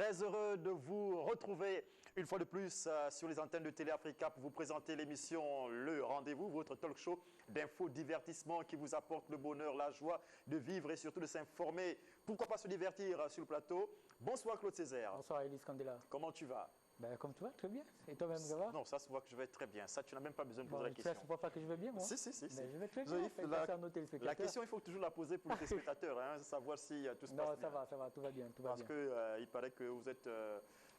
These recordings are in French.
Très heureux de vous retrouver une fois de plus sur les antennes de Télé Africa pour vous présenter l'émission Le Rendez-vous, votre talk show d'infos, divertissement qui vous apporte le bonheur, la joie de vivre et surtout de s'informer. Pourquoi pas se divertir sur le plateau. Bonsoir Claude Césaire. Bonsoir Elise Candela. Comment tu vas? Ben, comme tu vas, très bien. Et toi-même, ça va? Non, ça se voit que je vais très bien. Ça, tu n'as même pas besoin de poser la Tu question. ne vois pas que je vais bien, moi? Si. Ben, je vais très bien. La question, il faut toujours la poser pour les téléspectateurs, hein, savoir si tout se passe bien. Non, ça va, tout va bien. Parce qu'il paraît que vous êtes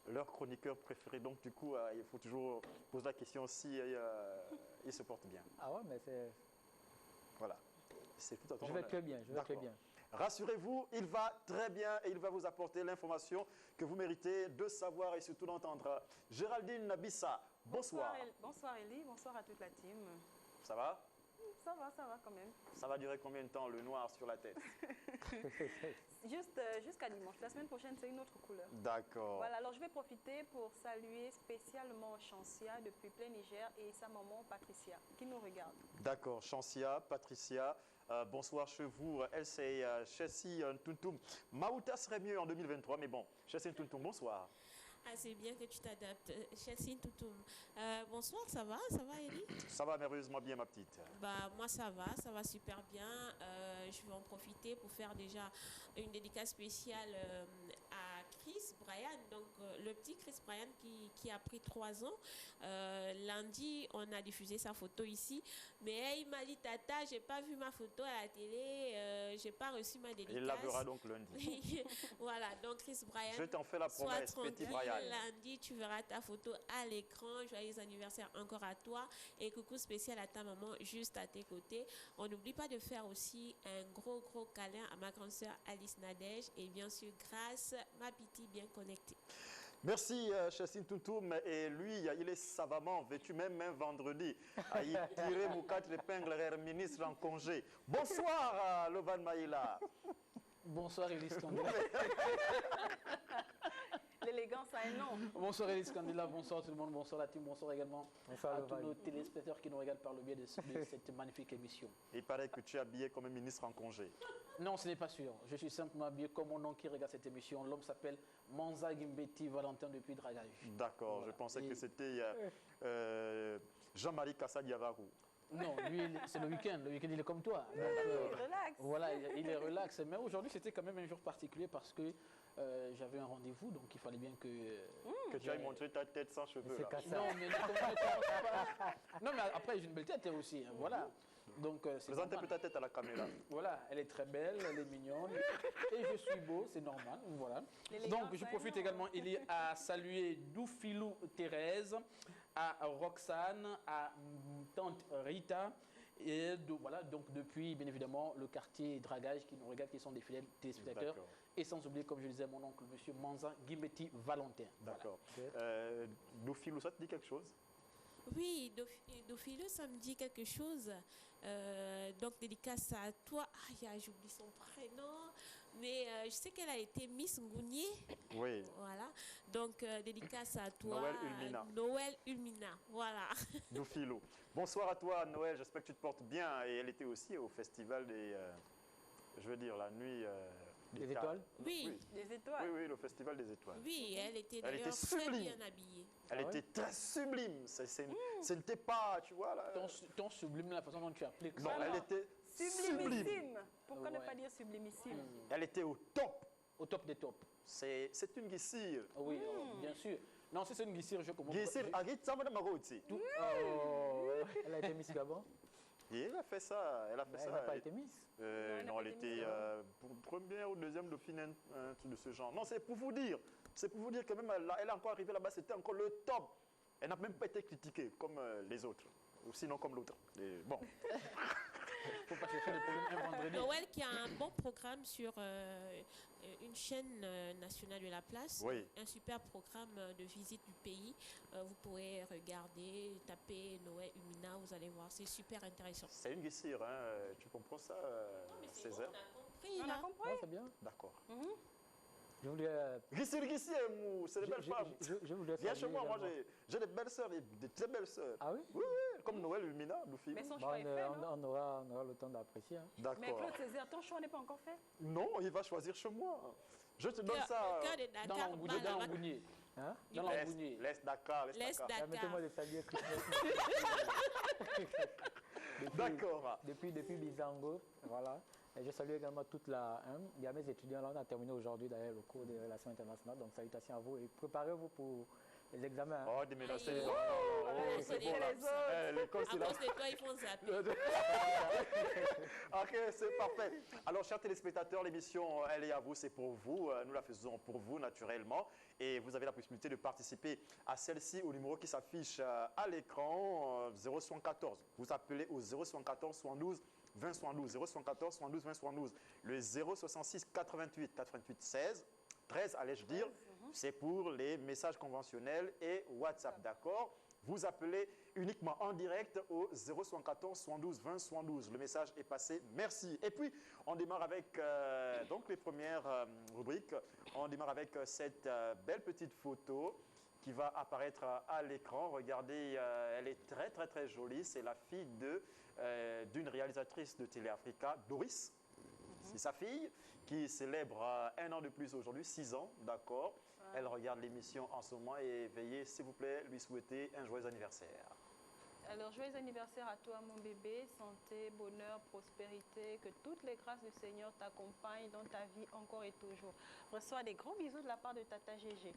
leur chroniqueur préféré, donc du coup, il faut toujours poser la question si il se porte bien. Ah ouais, mais c'est... Voilà. C'est tout à ton Je vais très bien, je vais très bien. Rassurez-vous, il va très bien et il va vous apporter l'information que vous méritez de savoir et surtout d'entendre. Géraldine Nabissa, bonsoir. Bonsoir Elie, bonsoir à toute la team. Ça va? Ça va quand même. Ça va durer combien de temps, le noir sur la tête? Jusqu'à dimanche. La semaine prochaine, c'est une autre couleur. D'accord. Voilà, alors je vais profiter pour saluer spécialement Chancia depuis plein Niger et sa maman Patricia qui nous regarde. D'accord, Chancia, Patricia, bonsoir chez vous. Elle, c'est Chessie Ntuntum. Maouta serait mieux en 2023, mais bon, Chessie Ntuntum, bonsoir. Ah, c'est bien que tu t'adaptes. Chelsea Toutoum. Bonsoir, ça va Elie? Ça va merveilleusement bien, ma petite. Bah, moi, ça va super bien. Je vais en profiter pour faire déjà une dédicace spéciale à Chris Brian, donc le petit Chris Brian qui a pris 3 ans. Lundi, on a diffusé sa photo ici, mais il m'a dit, Tata, j'ai pas vu ma photo à la télé, j'ai pas reçu ma dédicace. Il la verra donc lundi. Voilà, donc Chris Brian. Je t'en fais la promesse, petit Brian. Lundi, tu verras ta photo à l'écran. Joyeux anniversaire encore à toi. Et coucou spécial à ta maman juste à tes côtés. On n'oublie pas de faire aussi un gros câlin à ma grande sœur Alice Nadège. Et bien sûr, grâce ma petite bien connectée. Merci, Chessine Toutoum. Et lui, il est savamment vêtu, même un vendredi. Il tirait mon 4 épingles, ministre en congé. Bonsoir, Lovan Maïla. Bonsoir Elise Candela. L'élégance a un nom. Bonsoir Elise Candela, bonsoir tout le monde, bonsoir la team, bonsoir également à tous nos téléspectateurs qui nous regardent par le biais de cette magnifique émission. Il paraît que tu es habillé comme un ministre en congé. Non, ce n'est pas sûr. Je suis simplement habillé comme mon nom qui regarde cette émission. L'homme s'appelle Manza Gimbeti Valentin depuis Dragage. D'accord, voilà. Je pensais que c'était Jean-Marie Kassa-Diavarou. Non, lui, c'est le week-end. Le week-end, il est comme toi. Donc, il relaxe. Voilà, il est relax. Mais aujourd'hui, c'était quand même un jour particulier parce que j'avais un rendez-vous, donc il fallait bien que... que tu ailles montrer ta tête sans cheveux. Non, mais non, mais après, j'ai une belle tête aussi. Hein, voilà. Donc, présente un peu ta tête à la caméra. Voilà, elle est très belle, elle est mignonne. Et je suis beau, c'est normal. Voilà. Donc, je profite également, Elie, à saluer Doufilou Thérèse, à Roxane, à Tante Rita. Et voilà, donc depuis, bien évidemment, le quartier Dragage qui nous regarde, qui sont des fidèles téléspectateurs. Et sans oublier, comme je disais, mon oncle, monsieur Manza Gimbeti Valentin. D'accord. Voilà. Doufilou, ça te dit quelque chose? Oui, Dophilou, ça me dit quelque chose. Donc, dédicace à toi. Ah, j'oublie son prénom. Mais je sais qu'elle a été Miss Ngounier. Oui. Voilà. Donc, dédicace à toi. Noël Ulmina. Noël Ulmina. Voilà. Doufilou. Bonsoir à toi, Noël. J'espère que tu te portes bien. Et elle était aussi au festival des... je veux dire, la nuit... des étoiles? Oui. Des étoiles? Oui, le festival des étoiles. Oui, elle était d'ailleurs très bien habillée. Elle était très sublime. Ce n'était pas, tu vois... Là... Ton sublime, la façon dont tu appliques ça. Non, elle était sublimissime. Pourquoi ne pas dire sublimissime? Elle était au top. Au top des tops. C'est une guissire. Oui, bien sûr. Non, si c'est une guissire, je comprends. Guissire, elle a été Miss Gabon? Et elle a fait ça. Elle n'a pas été Miss. Non, elle était première ou deuxième dauphine, un truc de ce genre. Non, c'est pour vous dire. C'est pour vous dire que même elle est encore arrivée là-bas, c'était encore le top. Elle n'a même pas été critiquée comme les autres. Ou sinon comme l'autre. Bon. Faut pas chercher des problèmes un vendredi. Noël qui a un bon programme sur une chaîne nationale de la place. Oui. Un super programme de visite du pays. Vous pourrez regarder, taper Noël Umina, vous allez voir, c'est super intéressant. C'est une guissire, hein. Tu comprends ça, Césaire? On a compris. C'est bien. D'accord. Je voulais... Guissire, c'est des belles femmes. Viens chez moi, moi j'ai des belles sœurs, des très belles sœurs. Ah oui? Oui, comme Noël Ulmina, Doufilou. Mais son choix est fait, on aura le temps d'apprécier. Hein. D'accord. Mais Claude Césaire, ton choix n'est pas encore fait? Non, il va choisir chez moi. Je te donne ça. Le cœur de Dans Dakar. l'Angounier. Dans l'Angounier. Hein? Dans l'Angounier. Laisse Dakar, laisse Laisse Dakar. Permettez-moi Dakar. de saluer Christmas. D'accord. Depuis Bizango, voilà. Et je salue également toute la... il y a mes étudiants là, on a terminé aujourd'hui d'ailleurs le cours des relations internationales, donc salutations à vous et préparez-vous pour les examens. Oh, des menaces. Aïe. Non, Oh, c'est c'est bon, là. les autres. L'école, À c'est là. cause de toi, ils font zapper. Ok, c'est parfait. Alors, chers téléspectateurs, l'émission, elle est à vous, c'est pour vous. Nous la faisons pour vous, naturellement. Et vous avez la possibilité de participer à celle-ci au numéro qui s'affiche à l'écran, 0114. Vous appelez au 0114 72 20 72. 0114 72 20 72. Le 066 88 88 16. 13, allais-je dire, c'est pour les messages conventionnels et WhatsApp, d'accord? Vous appelez uniquement en direct au 074 72 20 72. Le message est passé. Merci. Et puis, on démarre avec donc les premières rubriques. On démarre avec cette belle petite photo qui va apparaître à l'écran. Regardez, elle est très, très, très jolie. C'est la fille d'une réalisatrice de Télé Africa, Doris. C'est sa fille qui célèbre un an de plus aujourd'hui, 6 ans, d'accord. Elle regarde l'émission en ce moment et veuillez, s'il vous plaît, lui souhaiter un joyeux anniversaire. Alors, joyeux anniversaire à toi, mon bébé. Santé, bonheur, prospérité. Que toutes les grâces du Seigneur t'accompagnent dans ta vie encore et toujours. Reçois des gros bisous de la part de Tata Gégé.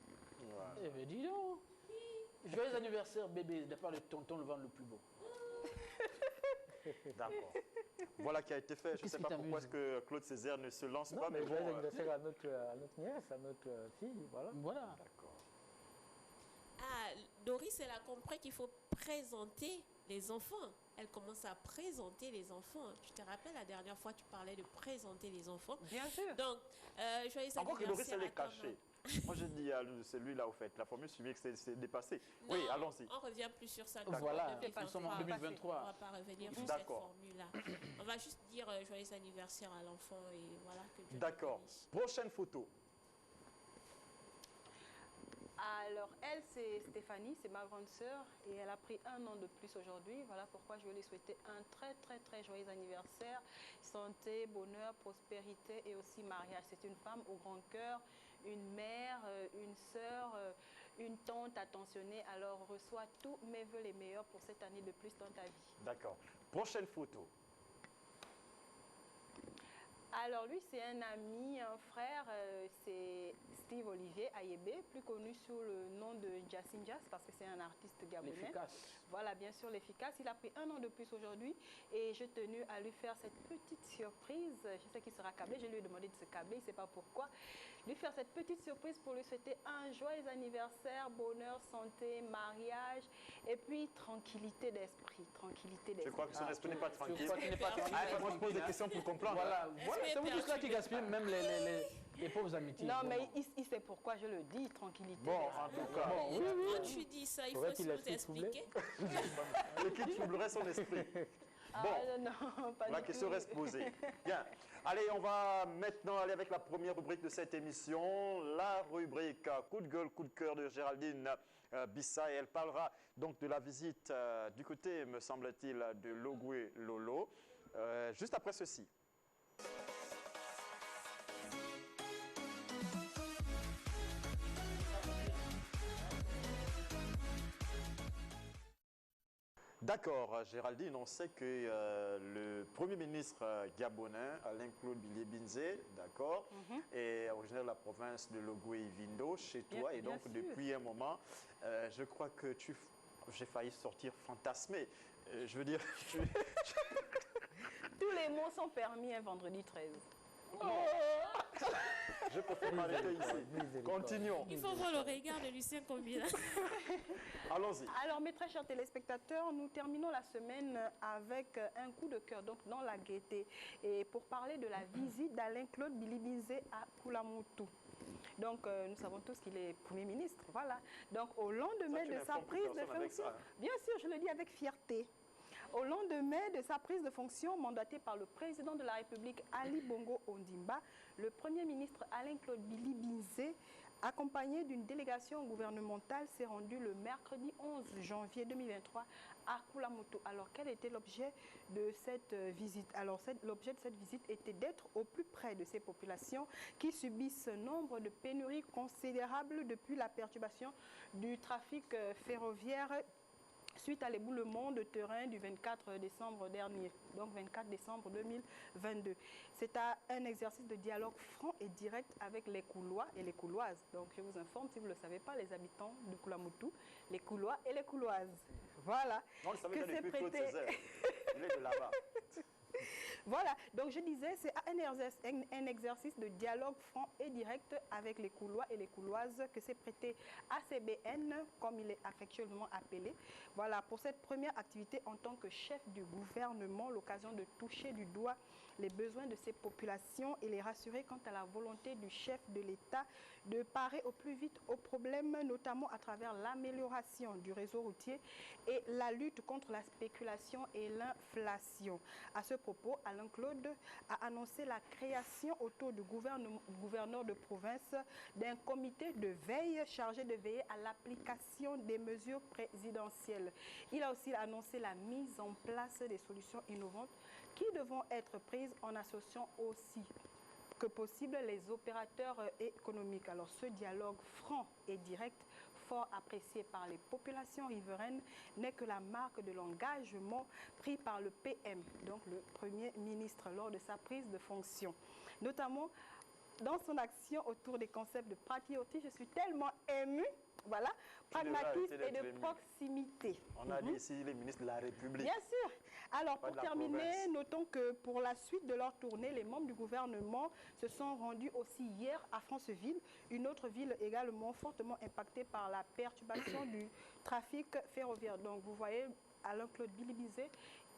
Eh bien, dis donc. Joyeux anniversaire, bébé, de la part de tonton le ventre le plus beau. D'accord. Voilà qui a été fait. Je ne Qu'est-ce sais qui pas pourquoi t'amuse? est-ce que Claude Césaire ne se lance Non, pas, mais mais bon. joyeux anniversaire à notre nièce, à notre fille, voilà. Voilà. D'accord. Ah, Doris, elle a compris qu'il faut présenter les enfants. Elle commence à présenter les enfants. Tu te rappelles, la dernière fois, tu parlais de présenter les enfants. Bien sûr. Donc, joyeux Encore que Doris, anniversaire elle à est toi, cachée. Moi, je dis à celui-là, au fait, la formule chimique, c'est dépassé. Non, Oui, allons-y. on revient plus sur ça. Voilà, Depuis nous sommes en 2023. 2023. On ne va pas revenir sur cette D'accord. formule-là. On va juste dire joyeux anniversaire à l'enfant et voilà que Dieu te D'accord. bénisse. Prochaine photo. Alors, elle, c'est Stéphanie, c'est ma grande sœur et elle a pris un an de plus aujourd'hui. Voilà pourquoi je vais lui souhaiter un très, très, très joyeux anniversaire. Santé, bonheur, prospérité et aussi mariage. C'est une femme au grand cœur, une mère, une sœur, une tante attentionnée. Alors, reçois tous mes vœux les meilleurs pour cette année de plus dans ta vie. D'accord. Prochaine photo. Alors lui, c'est un ami, un frère, c'est Steve Olivier Ayebe, plus connu sous le nom de Jassin Jas parce que c'est un artiste gabonais. L'efficace. Voilà, bien sûr, l'efficace. Il a pris un an de plus aujourd'hui et je tenais à lui faire cette petite surprise. Je sais qu'il sera câblé, je lui ai demandé de se câbler, il ne sait pas pourquoi. Lui faire cette petite surprise pour lui souhaiter un joyeux anniversaire, bonheur, santé, mariage et puis tranquillité d'esprit. Tranquillité d'esprit. Je crois que son esprit n'est pas Je tranquille. crois qu'il n'est pas tranquille. Ah, moi, je pose des questions pour comprendre. Voilà, voilà. C'est vous tous là qui gaspillez même les pauvres amitiés. Non, mais vraiment. il sait pourquoi je le dis, tranquillité Bon, d'esprit. en tout cas, Bon, Et oui, quand tu dis ça, il faut Faudrait aussi qu'il nous laisse tout troubler. expliquer. le qui troublerait son esprit. Ah, Bon. non, pas La du question tout. reste posée. Bien. Allez, on va maintenant aller avec la première rubrique de cette émission, la rubrique coup de gueule, coup de cœur de Géraldine Bissa. Et elle parlera donc de la visite du côté, me semble-t-il, de Logoué Lolo, juste après ceci. D'accord, Géraldine, on sait que le Premier ministre gabonais, Alain-Claude Bilye-Binzé, d'accord, est originaire de la province de Logoué-Vindo, chez Bien- toi, et bien donc sûr. depuis un moment, je crois que j'ai failli sortir fantasmé. Je veux dire, Tous les mots sont permis un vendredi 13. je préfère m'arrêter ici. Miséricorde. Continuons, Il faut voir le regard de Lucien Combina. allons-y. Alors, mes très chers téléspectateurs, nous terminons la semaine avec un coup de cœur, donc dans la gaieté, et pour parler de la visite d'Alain-Claude Bilye-Binzé à Koulamoutou. Donc, nous savons tous qu'il est Premier ministre, voilà. Donc, au lendemain tu de sa n'informes plus prise de personne avec fonction, ça, hein. bien sûr, je le dis avec fierté. Au lendemain de sa prise de fonction mandatée par le président de la République Ali Bongo Ondimba, le Premier ministre Alain-Claude Bilye-Binzé accompagné d'une délégation gouvernementale, s'est rendu le mercredi 11 janvier 2023 à Kulamoto. Alors, quel était l'objet de cette visite? Alors, l'objet de cette visite était d'être au plus près de ces populations qui subissent nombre de pénuries considérables depuis la perturbation du trafic ferroviaire suite à l'éboulement de terrain du 24 décembre dernier, donc 24 décembre 2022. C'est un exercice de dialogue franc et direct avec les Koulois et les Kouloises. Donc je vous informe, si vous ne le savez pas, les habitants de Koulamoutou, les Koulois et les Kouloises. Voilà. Non, le savait Que dans les c'est plus Claude prêté. Césaire. Il est de là-bas. Voilà, donc je disais, c'est un exercice de dialogue franc et direct avec les Koulois et les Kouloises que s'est prêté ACBN, comme il est affectueusement appelé. Voilà, pour cette première activité en tant que chef du gouvernement, l'occasion de toucher du doigt les besoins de ces populations et les rassurer quant à la volonté du chef de l'État de parer au plus vite aux problèmes, notamment à travers l'amélioration du réseau routier et la lutte contre la spéculation et l'inflation. À ce propos, Alain Claude a annoncé la création autour du gouverneur de province d'un comité de veille chargé de veiller à l'application des mesures présidentielles. Il a aussi annoncé la mise en place des solutions innovantes qui devront être prises en associant aussi que possible les opérateurs économiques. Alors ce dialogue franc et direct, fort apprécié par les populations riveraines, n'est que la marque de l'engagement pris par le PM, donc le Premier ministre, lors de sa prise de fonction. Notamment dans son action autour des concepts de patriotisme, je suis tellement émue, voilà, pragmatisme et de proximité. On a dit ici les ministres de la République. Bien sûr. Alors, Pas pour de la terminer, province. notons que pour la suite de leur tournée, les membres du gouvernement se sont rendus aussi hier à Franceville, une autre ville également fortement impactée par la perturbation du trafic ferroviaire. Donc, vous voyez, Alain Claude Bilibizé,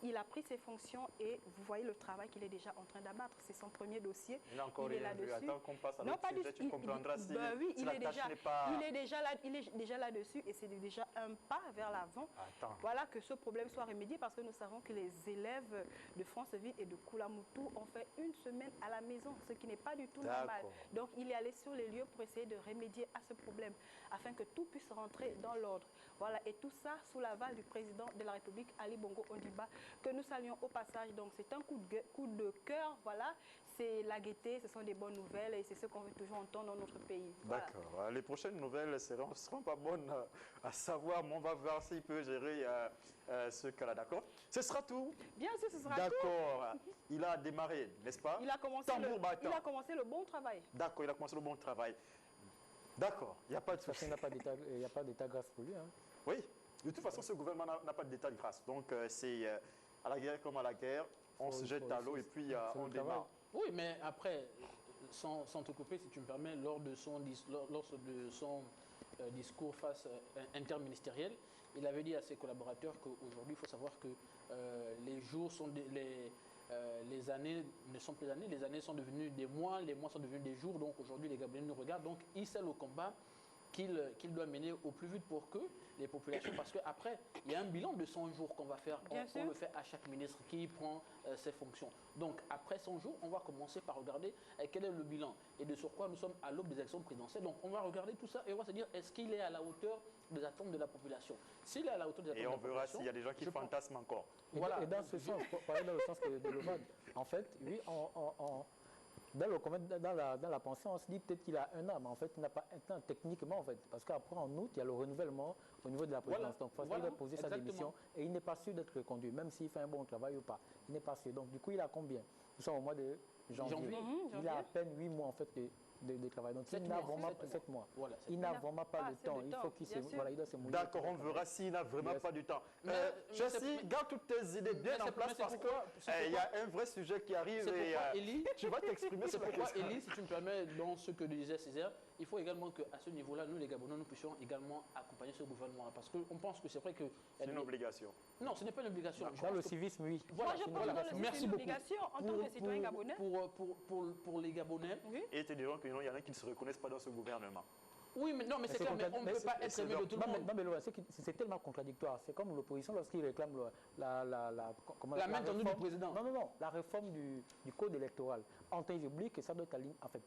il a pris ses fonctions et vous voyez le travail qu'il est déjà en train d'abattre. C'est son premier dossier. Il n'a encore est rien vu. là-dessus. Attends qu'on passe à Non, l'autre pas sujet, du tu comprendras si, oui, si la tâche n'est pas... il est déjà là-dessus et c'est déjà un pas vers l'avant. Attends. Voilà, que ce problème soit remédié parce que nous savons que les élèves de Franceville et de Koulamoutou ont fait une semaine à la maison, ce qui n'est pas du tout normal. Donc, il est allé sur les lieux pour essayer de remédier à ce problème afin que tout puisse rentrer dans l'ordre. Voilà, et tout ça sous l'aval du président de la République, Ali Bongo Ondimba, que nous saluons au passage. Donc, c'est un coup de cœur, voilà. C'est la gaieté, ce sont des bonnes nouvelles et c'est ce qu'on veut toujours entendre dans notre pays. Voilà. D'accord. Les prochaines nouvelles ne seront pas bonnes à savoir, mais on va voir s'il peut gérer ce cas-là, d'accord? Ce sera tout. Bien sûr, ce sera tout. D'accord. Il a démarré, n'est-ce pas? Il a commencé le bon travail. D'accord, il a commencé le bon travail. D'accord, il n'y a pas de souci. Il n'y a pas d'état grâce pour lui. Hein. Oui, de toute façon, ce gouvernement n'a pas d'état de grâce. Donc, c'est à la guerre comme à la guerre, on se jette à l'eau et puis on démarre. Oui, mais après, sans te couper, si tu me permets, lors de son discours face interministériel, il avait dit à ses collaborateurs qu'aujourd'hui, il faut savoir que les jours sont les années ne sont plus années, les années sont devenues des mois, les mois sont devenus des jours. Donc aujourd'hui, les Gabonais nous regardent. Donc il sait le combat qu'il doit mener au plus vite pour que les populations, parce qu'après, il y a un bilan de 100 jours qu'on va faire, on le fait à chaque ministre qui prend ses fonctions. Donc après 100 jours, on va commencer par regarder quel est le bilan et de sur quoi nous sommes à l'aube des élections présidentielles. Donc on va regarder tout ça et on va se dire, est-ce qu'il est à la hauteur des attentes de la population? S'il est à la hauteur des attentes de la population... Et on verra s'il y a des gens qui fantasment encore. Voilà. Et dans ce sens, pour aller dans le sens de Lovad, en fait, oui, dans la pensée, on se dit peut-être qu'il a un an, mais en fait, il n'a pas un an techniquement, en fait. Parce qu'après, en août, il y a le renouvellement au niveau de la présidence. Donc, il va poser sa démission et il n'est pas sûr d'être reconduit, même s'il fait un bon travail ou pas. Il n'est pas sûr. Donc, du coup, il a combien? Nous sommes au mois de janvier. Il a à peine 8 mois, en fait, de travail. Donc, il n'a vraiment pas 7 mois. Voilà, il n'a vraiment pas de temps. Il faut qu'il se mouille. D'accord, on verra s'il n'a vraiment pas du temps. Jessie, garde toutes tes idées bien en place parce qu'il y a un vrai sujet qui arrive et tu vas t'exprimer sur la question. C'est pourquoi, Élie, si tu me permets, dans ce que disait Césaire, il faut également qu'à ce niveau-là, nous, les Gabonais, nous puissions également accompagner ce gouvernement-là. Parce qu'on pense que c'est vrai que... C'est une obligation. Non, ce n'est pas une obligation. Dans le civisme, oui. Moi, je pense que c'est une obligation en tant que citoyen gabonais. Pour les Gabonais. Et ils te diront qu'il y en a qui ne se reconnaissent pas dans ce gouvernement. Oui, mais non, mais c'est clair, mais on ne peut pas être aimé de tout le monde. Non, mais c'est tellement contradictoire. C'est comme l'opposition lorsqu'il réclame la main tendue du président. Non, la réforme du code électoral. En fait, j'oublie que ça doit être en fait,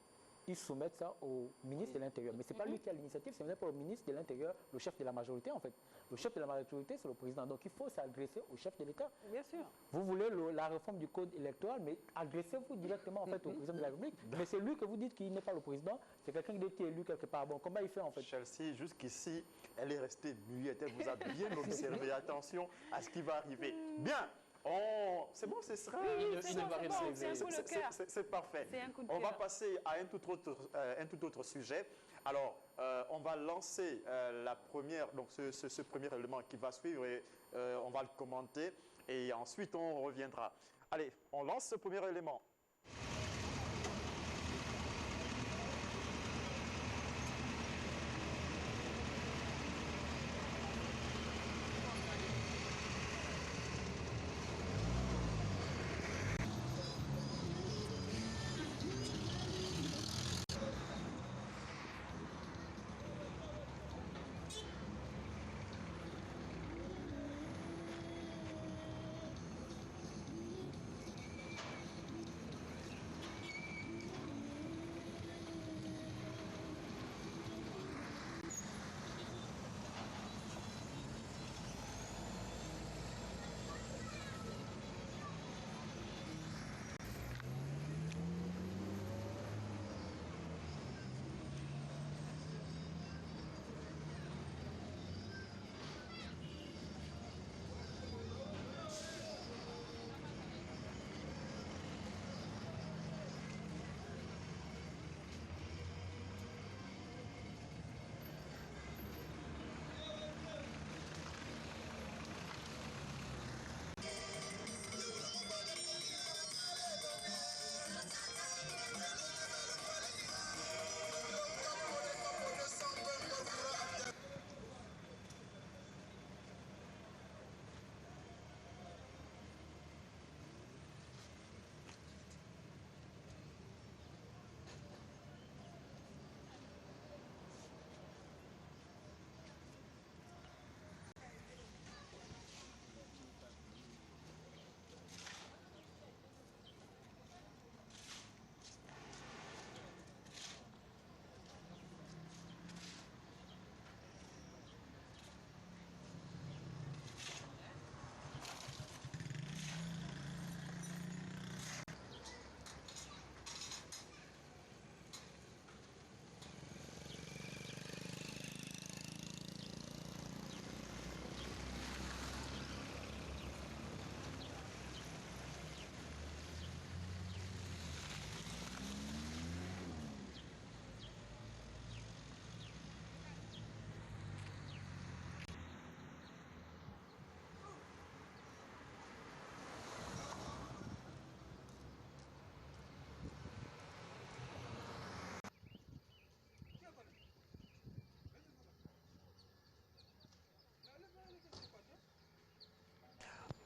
ils soumettent ça au ministre de l'Intérieur. Mais ce n'est pas lui qui a l'initiative, ce n'est pas au ministre de l'Intérieur, le chef de la majorité en fait. Le chef de la majorité, c'est le président. Donc il faut s'adresser au chef de l'État. Bien sûr. Vous voulez la réforme du code électoral, mais adressez-vous directement en fait au président de la République. Mais c'est lui que vous dites qu'il n'est pas le président, c'est quelqu'un qui est élu quelque part. Bon, comment il fait en fait? Chelsea, jusqu'ici, elle est restée muette, elle vous a bien observé. Attention à ce qui va arriver. Bien. C'est bon, ce sera. C'est parfait. On va passer à un tout autre sujet. Alors, on va lancer la première, donc ce premier élément qui va suivre et on va le commenter et ensuite on reviendra. Allez, on lance ce premier élément.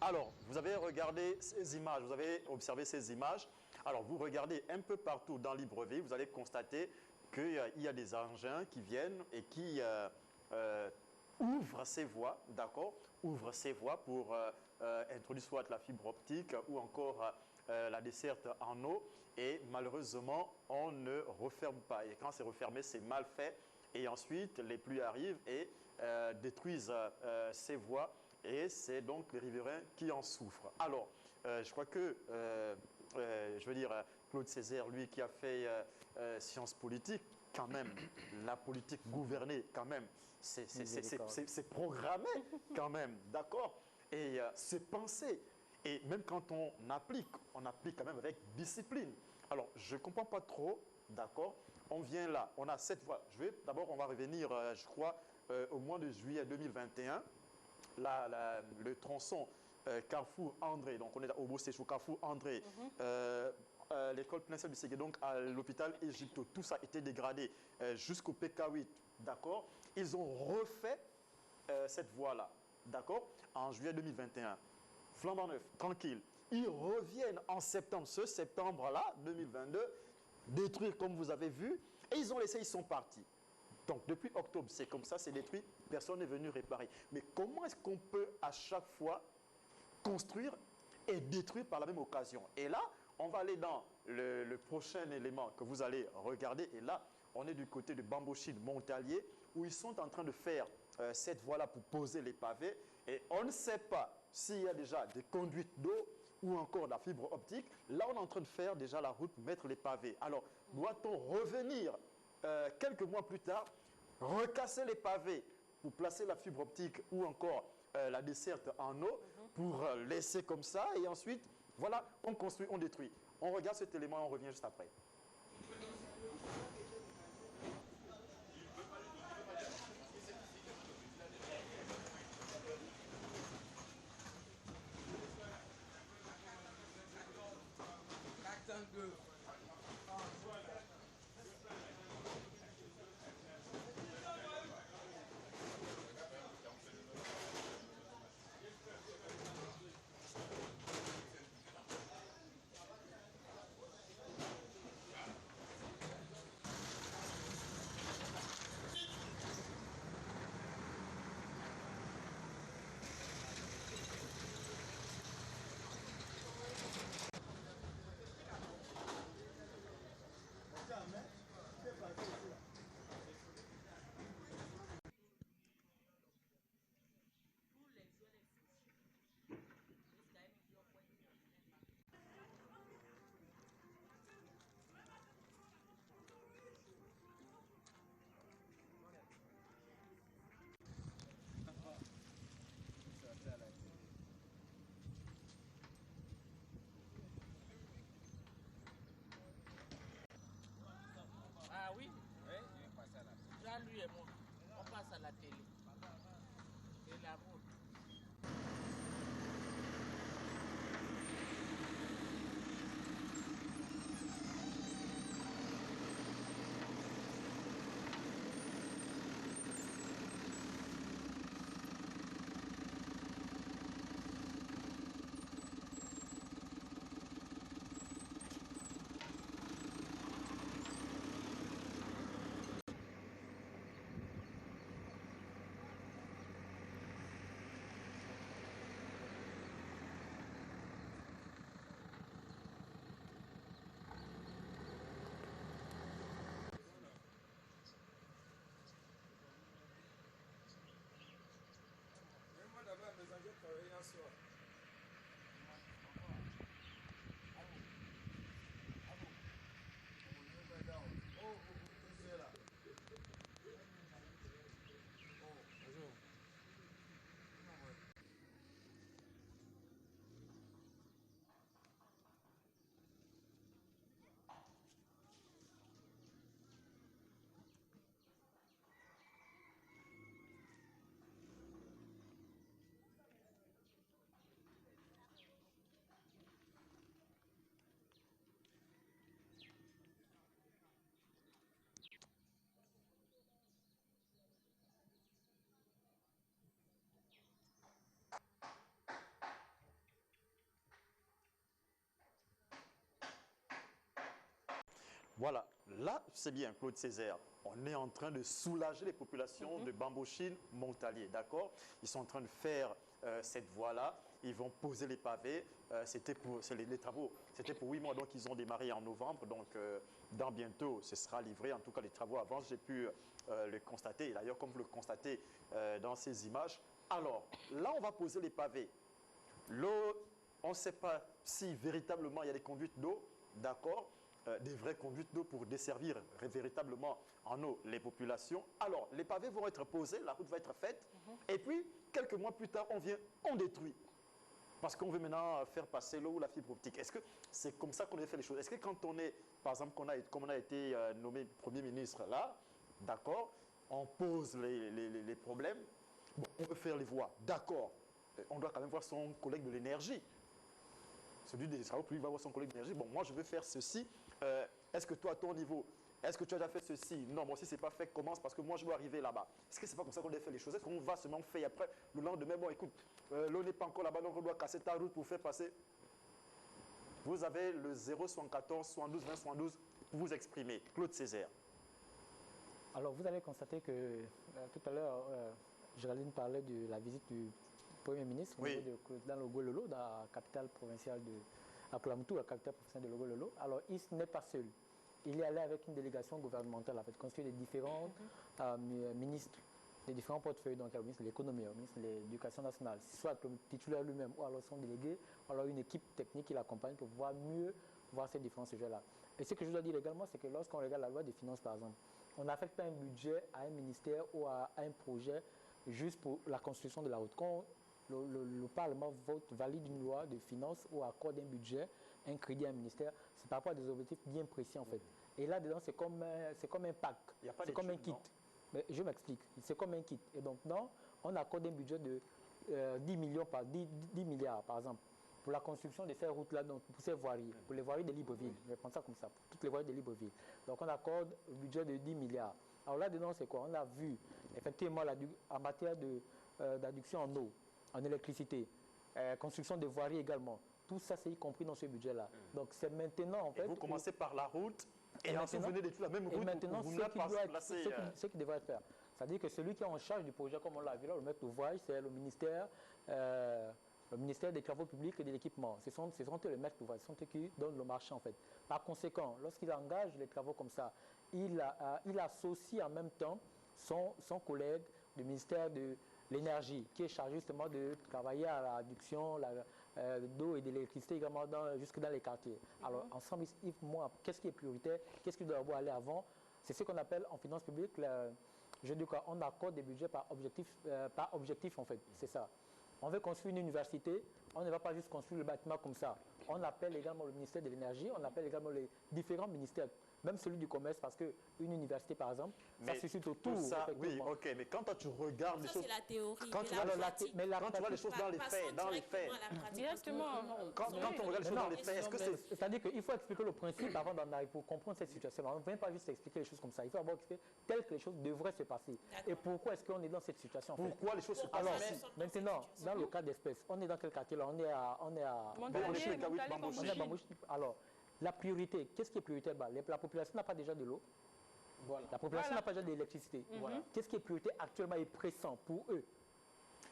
Alors, vous avez regardé ces images, vous avez observé ces images. Alors, vous regardez un peu partout dans Libreville, vous allez constater qu'il y a des engins qui viennent et qui ouvrent ces voies, d'accord? Ouvrent ces voies pour introduire soit la fibre optique ou encore la desserte en eau. Et malheureusement, on ne referme pas. Et quand c'est refermé, c'est mal fait. Et ensuite, les pluies arrivent et détruisent ces voies. Et c'est donc les riverains qui en souffrent. Alors, je crois que, je veux dire, Claude Césaire, lui qui a fait sciences politiques, quand même, la politique gouvernée, quand même, c'est programmé, quand même, d'accord? Et c'est pensé. Et même quand on applique quand même avec discipline. Alors, je ne comprends pas trop, d'accord? On vient là, on a cette voie. D'abord, on va revenir, je crois, au mois de juillet 2021. Le tronçon Carrefour André, donc on est au beau séjour Carrefour André, l'école Pincel du Ségué, donc à l'hôpital Égypto, tout ça a été dégradé jusqu'au PK8, d'accord? Ils ont refait cette voie-là, d'accord? En juillet 2021, flambant neuf, tranquille. Ils reviennent en septembre, ce septembre-là, 2022, détruire comme vous avez vu, et ils ont laissé, ils sont partis. Donc, depuis octobre, c'est comme ça, c'est détruit, personne n'est venu réparer. Mais comment est-ce qu'on peut à chaque fois construire et détruire par la même occasion? Et là, on va aller dans le prochain élément que vous allez regarder. Et là, on est du côté de Bambochine Montalier, où ils sont en train de faire cette voie-là pour poser les pavés. Et on ne sait pas s'il y a déjà des conduites d'eau ou encore de la fibre optique. Là, on est en train de faire déjà la route pour mettre les pavés. Alors, doit-on revenir quelques mois plus tard, recasser les pavés pour placer la fibre optique ou encore la desserte en eau pour laisser comme ça et ensuite, voilà, on construit, on détruit. On regarde cet élément, on revient juste après. Ah oui, là, lui et moi, on passe à la télé. C'est l'amour. Voilà, là, c'est bien, Claude Césaire. On est en train de soulager les populations de Bambochine, Montalier, d'accord? Ils sont en train de faire cette voie-là. Ils vont poser les pavés. Les travaux, c'était pour 8 mois, donc ils ont démarré en novembre. Donc, dans bientôt, ce sera livré. En tout cas, les travaux avancent. J'ai pu le constater. Et d'ailleurs, comme vous le constatez dans ces images. Alors, là, on va poser les pavés. L'eau, on ne sait pas si véritablement il y a des conduites d'eau, d'accord? Des vraies conduites d'eau pour desservir véritablement en eau les populations. Alors, les pavés vont être posés, la route va être faite, et puis, quelques mois plus tard, on détruit. Parce qu'on veut maintenant faire passer l'eau ou la fibre optique. Est-ce que c'est comme ça qu'on a fait les choses? Est-ce que quand on est, par exemple, comme on a été nommé Premier ministre là, d'accord, on pose les problèmes, bon, on peut faire les voies, d'accord, on doit quand même voir son collègue de l'énergie. Celui des travaux publics va voir son collègue d'énergie. Bon, moi, je veux faire ceci. Est-ce que toi, à ton niveau, est-ce que tu as déjà fait ceci? Non, moi, si ce n'est pas fait, commence parce que moi, je dois arriver là-bas. Est-ce que ce n'est pas comme ça qu'on doit faire les choses? Est-ce qu'on va seulement faire et après, le lendemain, bon, écoute, l'eau n'est pas encore là-bas, donc on doit casser ta route pour faire passer. Vous avez le 074 72 20 72 pour vous exprimer. Claude Césaire. Alors, vous allez constater que tout à l'heure, Géraldine parlait de la visite du Premier ministre dans le Gololo, dans la capitale provinciale à Koulamtou, le caractère professionnel de Logo Lolo. Alors, il n'est pas seul. Il est allé avec une délégation gouvernementale, en fait, constituée de différents ministres, des différents portefeuilles, donc le ministre de l'économie, le ministre de l'éducation nationale, soit le titulaire lui-même ou alors son délégué, ou alors une équipe technique qui l'accompagne pour pouvoir mieux voir ces différents sujets-là. Et ce que je dois dire également, c'est que lorsqu'on regarde la loi des finances, par exemple, on n'affecte pas un budget à un ministère ou à un projet juste pour la construction de la route. Quand le Parlement valide une loi de finances ou accorde un budget, un crédit à un ministère, c'est par rapport à des objectifs bien précis en fait. Et là-dedans, c'est comme un pack, c'est comme un kit. Mais je m'explique, c'est comme un kit. Et donc, on accorde un budget de 10 milliards par exemple, pour la construction de ces routes-là, pour ces voiries, pour les voiries de Libreville. Je vais prendre ça comme ça, pour toutes les voiries de Libreville. Donc, on accorde un budget de 10 milliards. Alors là-dedans, c'est quoi? On a vu, effectivement, en matière d'adduction en eau, en électricité, construction de voiries également. Tout ça, c'est y compris dans ce budget-là. Donc, c'est maintenant, en fait... Et vous commencez par la route, et ensuite, vous venez de toute la même route, maintenant, vous n'avez pas placé... Ce qui devrait être fait. C'est-à-dire que celui qui est en charge du projet, comme on l'a vu là, le maître d'ouvrage, c'est le ministère des Travaux publics et de l'équipement. Ce sont eux les maîtres d'ouvrage, ce sont eux qui donnent le marché, en fait. Par conséquent, lorsqu'il engage les travaux comme ça, il associe en même temps son collègue du ministère de l'énergie, qui est chargé justement de travailler à la réduction d'eau et d'électricité également jusque dans les quartiers. Alors, ensemble, qu'est-ce qui est prioritaire? Qu'est-ce qui doit aller avant? C'est ce qu'on appelle en finance publique, je dis quoi, on accorde des budgets par objectif en fait, c'est ça. On veut construire une université, on ne va pas juste construire le bâtiment comme ça. On appelle également le ministère de l'énergie, on appelle également les différents ministères, même celui du commerce, parce qu'une université, par exemple, ça suscite autour. Ça, oui, ok, mais quand toi, tu regardes les choses... c'est la théorie. Quand tu vois les choses dans les faits, Directement. Quand on regarde les choses dans les faits, est-ce que c'est... C'est-à-dire qu'il faut expliquer le principe avant d'en arriver pour comprendre cette situation. On ne vient pas juste expliquer les choses comme ça. Il faut d'abord expliquer tel que les choses devraient se passer. Et pourquoi est-ce qu'on est dans cette situation? Pourquoi les choses se passent Alors, ainsi? maintenant, dans le cas d'espèce, on est dans quel quartier là? On est à Montalier. Alors, la priorité, qu'est-ce qui est prioritaire? La population n'a pas déjà de l'eau. Voilà. La population n'a pas déjà d'électricité. Voilà. Qu'est-ce qui est prioritaire actuellement et pressant pour eux?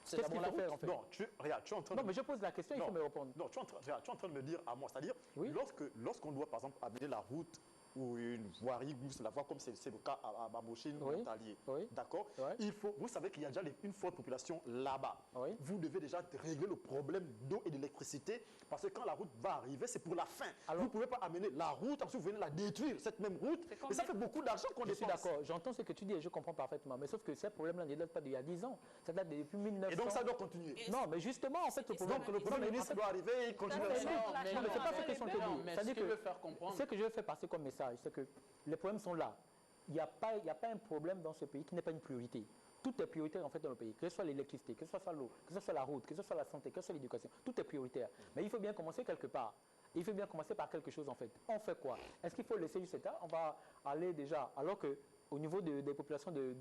C'est Qu'est-ce qu'il d'abord faut faire en fait? Non, regarde, tu es en train de... Non, mais je pose la question, il faut me répondre. Non, tu es en train de me dire à moi, c'est-à-dire, Oui. lorsqu'on doit, par exemple, amener la route ou une voirie, la voie comme c'est le cas à Bambochine, Oui. Montalier, Oui. d'accord? Ouais. Vous savez qu'il y a déjà une forte population là-bas. Oui. Vous devez déjà régler le problème d'eau et d'électricité, parce que quand la route va arriver, c'est pour la fin. Alors, vous ne pouvez pas amener la route, ensuite vous venez la détruire, cette même route, et ça fait beaucoup d'argent qu'on Je suis dépense. d'accord, j'entends ce que tu dis et je comprends parfaitement. Mais sauf que ces problèmes-là ne datent pas d'il y a 10 ans. Ça date depuis 1900. Et donc ça doit continuer. Non, mais justement, en fait, le problème... Donc le Premier ministre doit arriver et continuer mais ça. non, Non, mais c'est pas ce que je suis en train de dire. Mais ce C'est-à-dire que que veut faire comprendre... ce que je veux faire passer comme message, c'est que les problèmes sont là. Il n'y a pas un problème dans ce pays qui n'est pas une priorité. Tout est prioritaire en fait dans le pays, que ce soit l'électricité, que ce soit l'eau, que ce soit la route, que ce soit la santé, que ce soit l'éducation. Tout est prioritaire. Mais il faut bien commencer quelque part. Il faut bien commencer par quelque chose en fait. On fait quoi? Est-ce qu'il faut laisser juste ça? On va aller déjà, alors que au niveau des populations de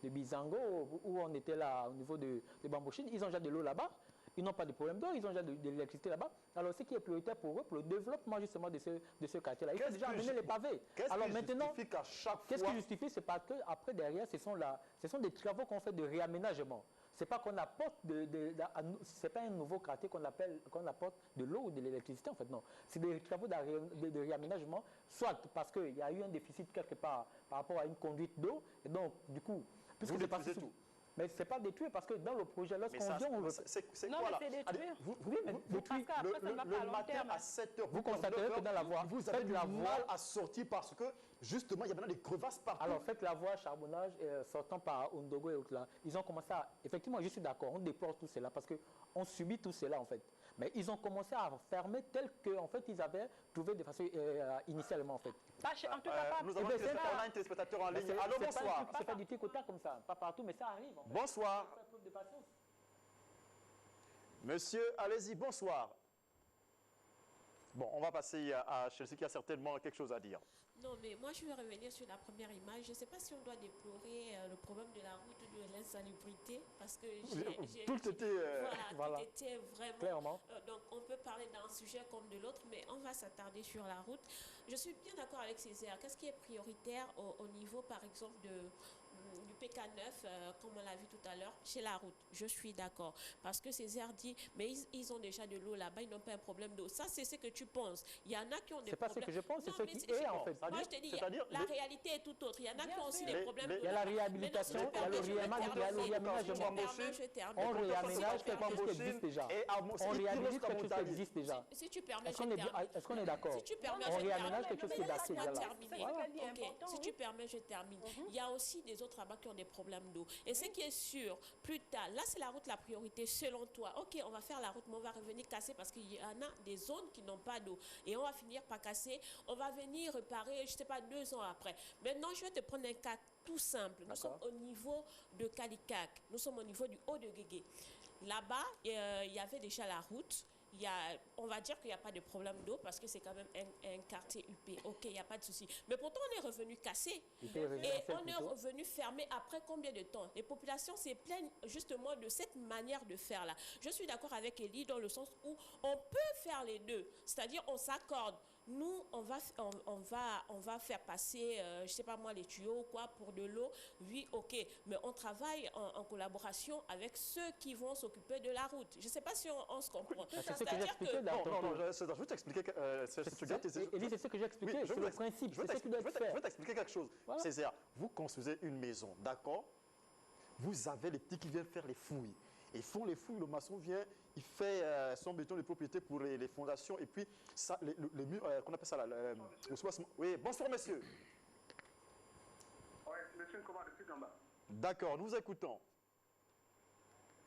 Bizango, où on était là, au niveau de Bambochine, ils ont déjà de l'eau là-bas. Ils n'ont pas de problème d'eau, ils ont déjà de l'électricité là-bas. Alors, ce qui est prioritaire pour eux, pour le développement justement de ce quartier-là, il faut déjà amener les pavés. Alors maintenant, qu'est-ce qui justifie? C'est parce qu'après, derrière, ce sont des travaux qu'on fait de réaménagement. C'est pas qu'on apporte c'est pas un nouveau quartier qu'on apporte de l'eau ou de l'électricité en fait, non. C'est des travaux de réaménagement, soit parce qu'il y a eu un déficit quelque part par rapport à une conduite d'eau, et donc du coup, puisque c'est pas tout. Mais ce n'est pas détruire parce que dans le projet, lorsqu'on vient, on veut... C'est non, quoi là? mais c'est détruire. Le matin à 7h, vous constaterez que dans la voie, vous avez du mal à sortir parce que justement, il y a maintenant des crevasses partout. Alors faites la voie charbonnage sortant par Ondogo et autres là. Ils ont commencé à... Effectivement, je suis d'accord, on déplore tout cela parce qu'on subit tout cela en fait. Mais ils ont commencé à fermer tel qu'en fait ils avaient trouvé de façon initialement en fait. En tout cas, pas... Nous avons un téléspectateur en ligne. Allô, bonsoir. C'est pas du tic-au-tac comme ça, pas partout, mais ça arrive. En fait. Bonsoir. Monsieur, allez-y, bonsoir. Bon, on va passer à Chelsea qui a certainement quelque chose à dire. Non, mais moi, je vais revenir sur la première image. Je ne sais pas si on doit déplorer le problème de la route ou de l'insalubrité, parce que tout était vraiment... Clairement. Donc, on peut parler d'un sujet comme de l'autre, mais on va s'attarder sur la route. Je suis bien d'accord avec Césaire. Qu'est-ce qui est prioritaire au niveau, par exemple, du PK9, comme on l'a vu tout à l'heure, chez la route. Je suis d'accord. Parce que Césaire dit, mais ils ont déjà de l'eau là-bas, ils n'ont pas un problème d'eau. Ça, c'est ce que tu penses. Il y en a qui ont des problèmes. C'est pas ce que je pense, c'est ce qui est en fait. Moi, je te dis, la réalité est tout autre. Il y en a qui ont aussi des problèmes d'eau. Il y a la réhabilitation, il y a le réaménagement. On réaménage quelque chose qui existe déjà. On réhabilite quelque chose qui existe déjà. Si tu permets, est-ce qu'on est d'accord? Si tu permets, on réaménage quelque chose qui est assez déjà là. Si tu permets, je termine. Il y a aussi des autres là-bas qui ont des problèmes d'eau. Et ce qui est sûr, plus tard, là c'est la route la priorité selon toi. Ok, on va faire la route, mais on va revenir casser parce qu'il y en a des zones qui n'ont pas d'eau. Et on va finir par casser. On va venir réparer, je ne sais pas, 2 ans après. Maintenant, je vais te prendre un cas tout simple. Nous sommes au niveau de Kalikak. Nous sommes au niveau du Haut de Guégué. Là-bas, il y avait déjà la route. On va dire qu'il n'y a pas de problème d'eau parce que c'est quand même un quartier UP. Ok, il n'y a pas de souci. Mais pourtant, on est revenu cassé. Et on est revenu fermé après combien de temps? Les populations se plaignent justement de cette manière de faire là. Je suis d'accord avec Elie dans le sens où on peut faire les deux. C'est-à-dire, on s'accorde. Nous, on va faire passer, je ne sais pas moi, les tuyaux ou quoi pour de l'eau. Oui, ok. Mais on travaille en collaboration avec ceux qui vont s'occuper de la route. Je ne sais pas si on se comprend. C'est ce que j'expliquais d'abord. Non, je vais t'expliquer. C'est ce que j'expliquais. C'est le principe. C'est ce qui doit être fait. Je vais t'expliquer quelque chose. Voilà. Césaire, vous construisez une maison, d'accord? Vous avez les petits qui viennent faire les fouilles. Ils font les fouilles, le maçon vient, il fait son béton de propriété pour les fondations et puis ça, les murs, qu'on appelle ça là, oui, bonsoir monsieur. Oui, monsieur Nkouma depuis Gamba. D'accord, nous vous écoutons.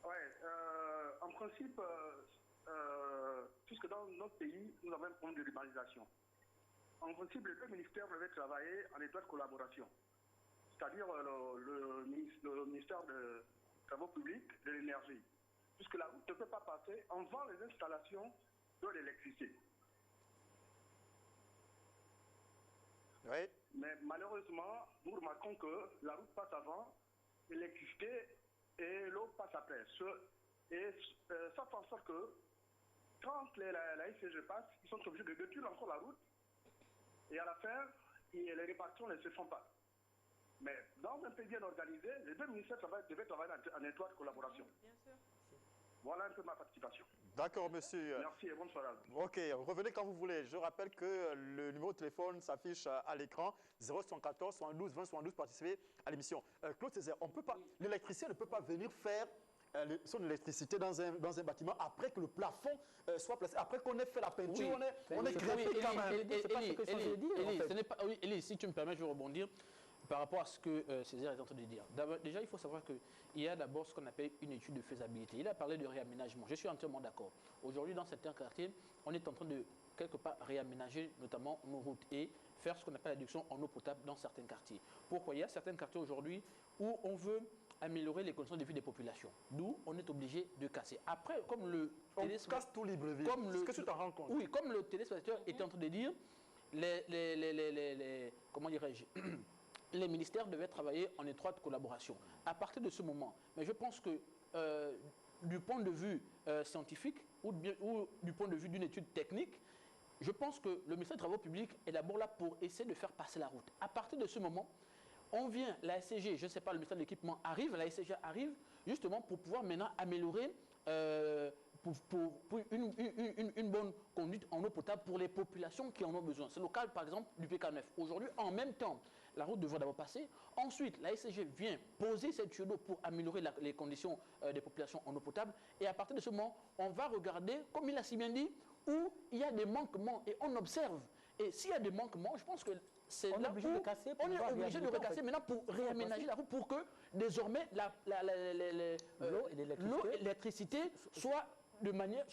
Oui, en principe, puisque dans notre pays, nous avons un problème de l'urbanisation. En principe, les deux ministères devaient travailler en étroite collaboration. C'est-à-dire le ministère de Travaux publics, de l'énergie. Puisque la route ne peut pas passer avant les installations de l'électricité. Oui. Mais malheureusement, nous remarquons que la route passe avant, l'électricité et l'eau passe après. Et ça fait en sorte que quand la ICG passe, ils sont obligés de détruire encore la route et à la fin, les répartitions ne se font pas. Mais dans un pays bien organisé, les deux ministères devaient travailler en étroite collaboration. Bien sûr. Voilà un peu ma participation. D'accord, monsieur. Merci et bonne soirée. Ok, revenez quand vous voulez. Je rappelle que le numéro de téléphone s'affiche à l'écran. 0114 72 20 72, participer à l'émission. Claude Césaire, on peut pas, l'électricien ne peut pas venir faire son électricité dans un bâtiment après que le plafond soit placé, après qu'on ait fait la peinture, on est greffé quand même. C'est pas ce que je dis. Elie, si tu me permets, je vais rebondir par rapport à ce que Césaire est en train de dire. Déjà, il faut savoir qu'il y a d'abord ce qu'on appelle une étude de faisabilité. Il a parlé de réaménagement. Je suis entièrement d'accord. Aujourd'hui, dans certains quartiers, on est en train de, quelque part, réaménager notamment nos routes et faire ce qu'on appelle l'adduction en eau potable dans certains quartiers. Pourquoi? Il y a certains quartiers aujourd'hui où on veut améliorer les conditions de vie des populations. D'où on est obligé de casser. Après, comme le casse tout libreville. Est-ce que tu t'en rends compte? Oui, comme le téléspectateur était en train de dire, comment dirais-je, les ministères devaient travailler en étroite collaboration. À partir de ce moment, mais je pense que du point de vue scientifique ou du point de vue d'une étude technique, je pense que le ministère des Travaux publics est d'abord là pour essayer de faire passer la route. À partir de ce moment, on vient, la SCG, je ne sais pas, le ministère de l'équipement arrive, la SCG arrive justement pour pouvoir maintenant améliorer pour une bonne conduite en eau potable pour les populations qui en ont besoin. C'est le cas, par exemple, du PK9. Aujourd'hui, en même temps, la route devrait d'abord passer. Ensuite, la SCG vient poser cette tuyau d'eau pour améliorer les conditions des populations en eau potable. Et à partir de ce moment, on va regarder, comme il a si bien dit, où il y a des manquements et on observe. Et s'il y a des manquements, je pense que c'est là où on est obligé de recasser maintenant pour réaménager la route pour que désormais l'eau et l'électricité soient de manière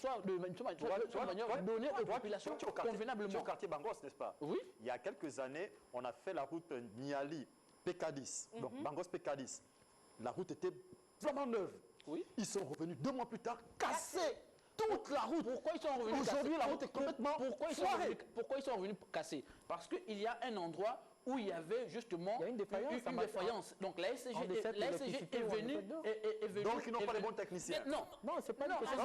donnée aux populations convenablement. Tu es au quartier Bangos, n'est-ce pas? Oui. Il y a quelques années, on a fait la route Niali, PK10, donc Bangos PK10. La route était vraiment neuve. Oui. Ils sont revenus 2 mois plus tard, cassés toute la route. Pourquoi ils sont revenus Aujourd'hui, la route est complètement Pourquoi ils sont revenus cassés? Parce qu'il y a un endroit où il y avait justement une défaillance. Donc la SCG est venue. Donc ils n'ont pas les bons techniciens. Non, c'est pas une question.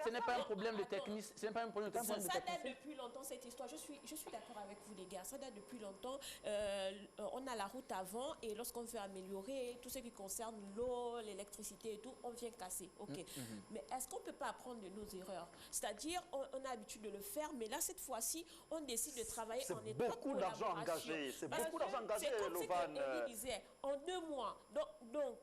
Ce n'est pas un problème de technicien. Ce n'est pas un problème de technicien. Ça date depuis longtemps cette histoire. Je suis d'accord avec vous les gars. Ça date depuis longtemps. On a la route avant et lorsqu'on veut améliorer tout ce qui concerne l'eau, l'électricité et tout, on vient casser. Ok. Mais est-ce qu'on ne peut pas apprendre de nos erreurs? C'est-à-dire, on a l'habitude de le faire, mais là cette fois-ci, on décide de travailler en étroite beaucoup d'argent engagé. C'est beaucoup d'argent engagé, Lovan. Comme disait, en 2 mois. Donc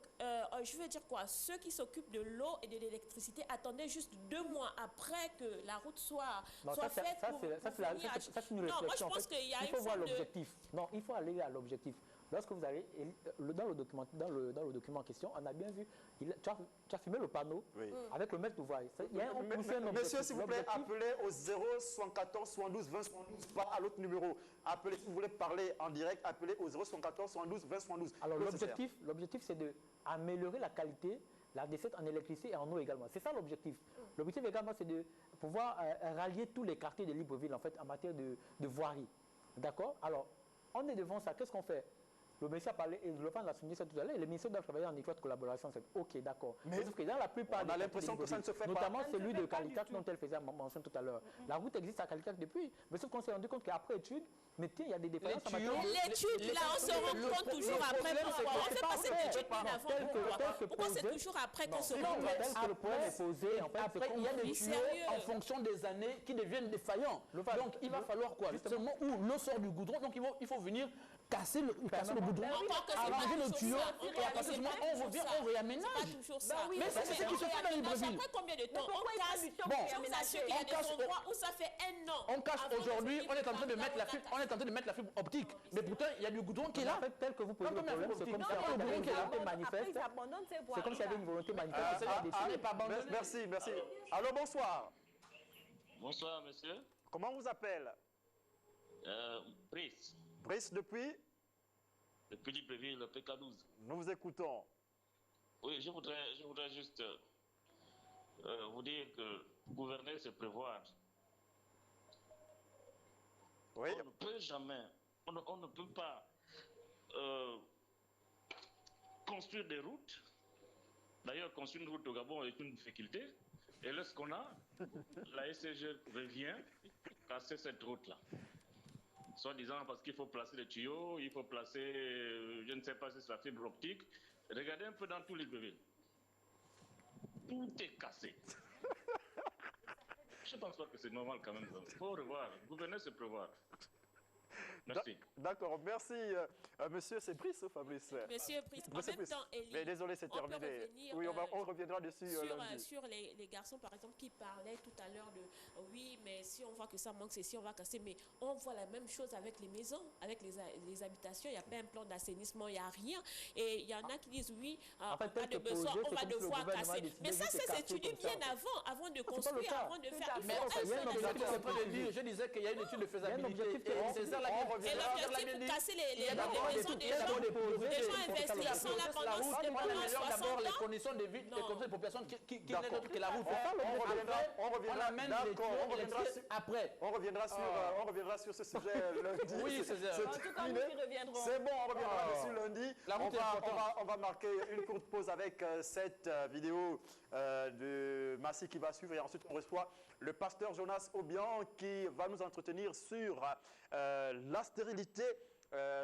je veux dire quoi? Ceux qui s'occupent de l'eau et de l'électricité attendaient juste 2 mois après que la route soit faite. Ça, c'est une réflexion. Non, moi je pense qu'il y a il faut voir l'objectif. Non, il faut aller à l'objectif. Lorsque vous allez, dans le document en question, on a bien vu, tu as filmé le panneau avec le mètre d'ouvrage. Il y a un Monsieur, s'il vous plaît, appelez au 074 72 20 72, pas à l'autre numéro. Appelez, si vous voulez parler en direct, appelez au 074 72 20 72. Alors l'objectif, c'est d'améliorer la qualité, la desserte en électricité et en eau également. C'est ça l'objectif. L'objectif également, c'est de pouvoir rallier tous les quartiers de Libreville en fait, en matière de voirie. D'accord? Alors, on est devant ça. Qu'est-ce qu'on fait? Le ministère a parlé, et le l'a souligné ça tout à l'heure, les ministères doivent travailler en étroite collaboration. Ok, d'accord. Mais sauf que dans la plupart on a l'impression que ça ne se fait pas. Notamment celui de Calicat dont elle faisait mention tout à l'heure. La route existe à Calicat depuis. Mais sauf qu'on s'est rendu compte qu'après étude, mais tiens, il y a des défaillances. L'étude, là, on se rend compte toujours après. Pourquoi on ne fait pas cette étude bien avant? Pourquoi c'est toujours après qu'on se rend compte? Tel que le problème est posé, en fait, après, il y a des tuyaux en fonction des années qui deviennent défaillants. Donc, il va falloir quoi? Justement, où l'eau sort du goudron, donc il faut venir casser le goudron, arranger le tuyau, et à partir du moment où on revient, on réaménage. Mais c'est ce qui se fait dans Libreville. Après combien de temps? On casse. On s'assure qu'il y a des endroits où ça fait 1 an. On casse aujourd'hui, on est en train de mettre la fibre optique. Mais pourtant, il y a du goudron qui est là. Tel que vous posez le problème, c'est comme si il y avait une volonté manifeste. C'est comme s'il y avait une volonté manifeste. Merci. Allô, bonsoir. Bonsoir, monsieur. Comment on vous appelle? Brice. Brice depuis Libreville, le PK12. Nous vous écoutons. Oui, je voudrais juste vous dire que gouverner, c'est prévoir. Oui. On ne peut jamais, on ne peut pas construire des routes. D'ailleurs, construire une route au Gabon est une difficulté. Et lorsqu'on a, la SCG revient casser cette route-là. Soit disant parce qu'il faut placer des tuyaux, il faut placer, je ne sais pas si c'est la fibre optique. Regardez un peu dans tout Libreville. Tout est cassé. Je ne pense pas que c'est normal quand même. Il faut revoir. Gouverner, c'est prévoir. Merci. D'accord, merci. Monsieur, c'est Brice ou Fabrice? Monsieur Brice, en même temps, Elie, mais désolé, c'est terminé. Oui, on reviendra dessus lundi. Sur les garçons, par exemple, qui parlaient tout à l'heure de oui, mais si on voit que ça manque, c'est si on va casser. Mais on voit la même chose avec les maisons, avec les habitations. Il n'y a pas un plan d'assainissement, il n'y a rien. Et il y en a qui disent oui, en fait, pas de besoin, on va devoir casser. Mais ça, c'est étudié bien avant de construire, avant de faire. Mais je disais qu'il y a une étude de faisabilité. C'est ça la et l'objectif pour casser les maisons des gens investissent sans la pendant 60 ans. D'abord les conditions de vie des populations qui n'est autre que la route. On amène les tuyaux après. On reviendra sur ce sujet lundi. Oui, c'est ça. En tout cas, nous y reviendrons. C'est bon, on reviendra dessus lundi. On va marquer une courte pause avec cette vidéo de Massy qui va suivre et ensuite on reçoit le pasteur Jonas Obiang qui va nous entretenir sur la stérilité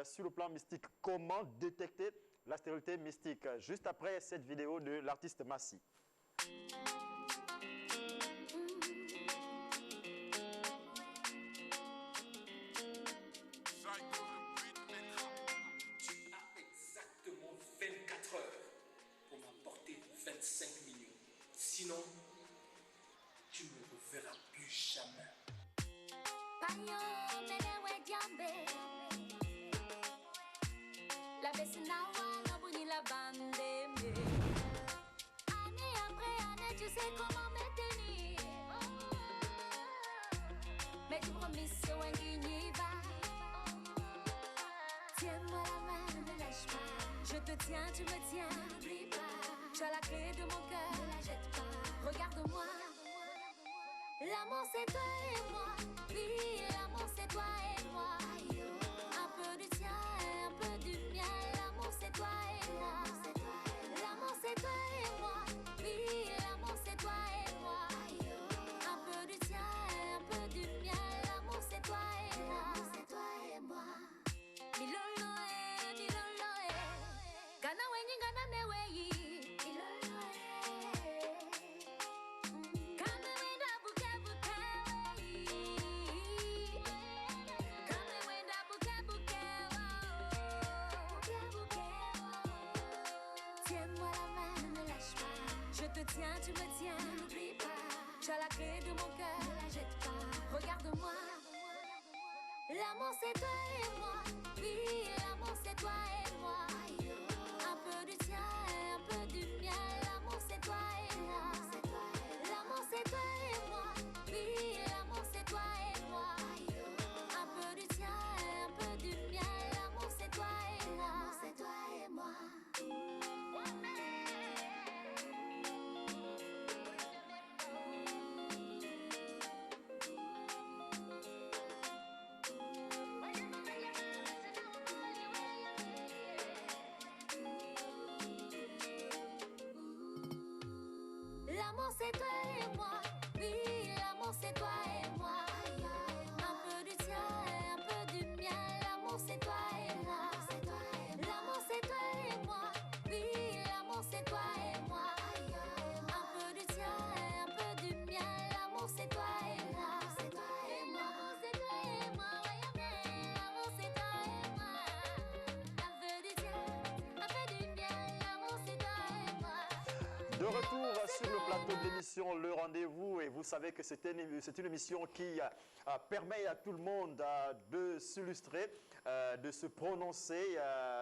sur le plan mystique. Comment détecter la stérilité mystique? Juste après cette vidéo de l'artiste Massy. Exactement 24 heures pour m'apporter 25 millions. Sinon, tu ne me reverras plus jamais. La Bessinawa, la Boni, la bande. Année après année, tu sais comment me tenir. Mais tu promis, c'est un guigniva. Tiens-moi la main, ne me lâche pas. Je te tiens, tu me tiens, n'oublie pas. Tu as la clé de mon cœur, ne la jette pas. Regarde-moi. L'amour c'est toi et moi. Oui, l'amour c'est toi et moi. te tiens, tu me tiens, n'oublie pas. Tu as la clé de mon cœur, ne la jette pas. Regarde-moi. L'amour c'est toi et moi. Oui, l'amour c'est toi et moi. Un peu du tien et un peu du mien. L'amour c'est toi et moi. L'amour c'est toi et moi. Oui, l'amour c'est toi et moi. Un peu du tien et un peu du mien. L'amour c'est toi et moi. L'amour c'est toi et moi. L'amour c'est toi et moi, oui, l'amour c'est toi et moi. Un peu du tien et un peu du mien, l'amour c'est toi et moi. L'amour c'est toi et moi, oui, l'amour c'est toi et moi. Un peu du tien et un peu du mien, l'amour c'est toi et moi. L'amour c'est toi et moi, l'amour c'est toi et moi. Un peu du tien, un peu du mien, l'amour c'est toi et moi. De retour sur le plateau de l'émission Le Rendez-vous, et vous savez que c'est une émission qui permet à tout le monde de s'illustrer, de se prononcer,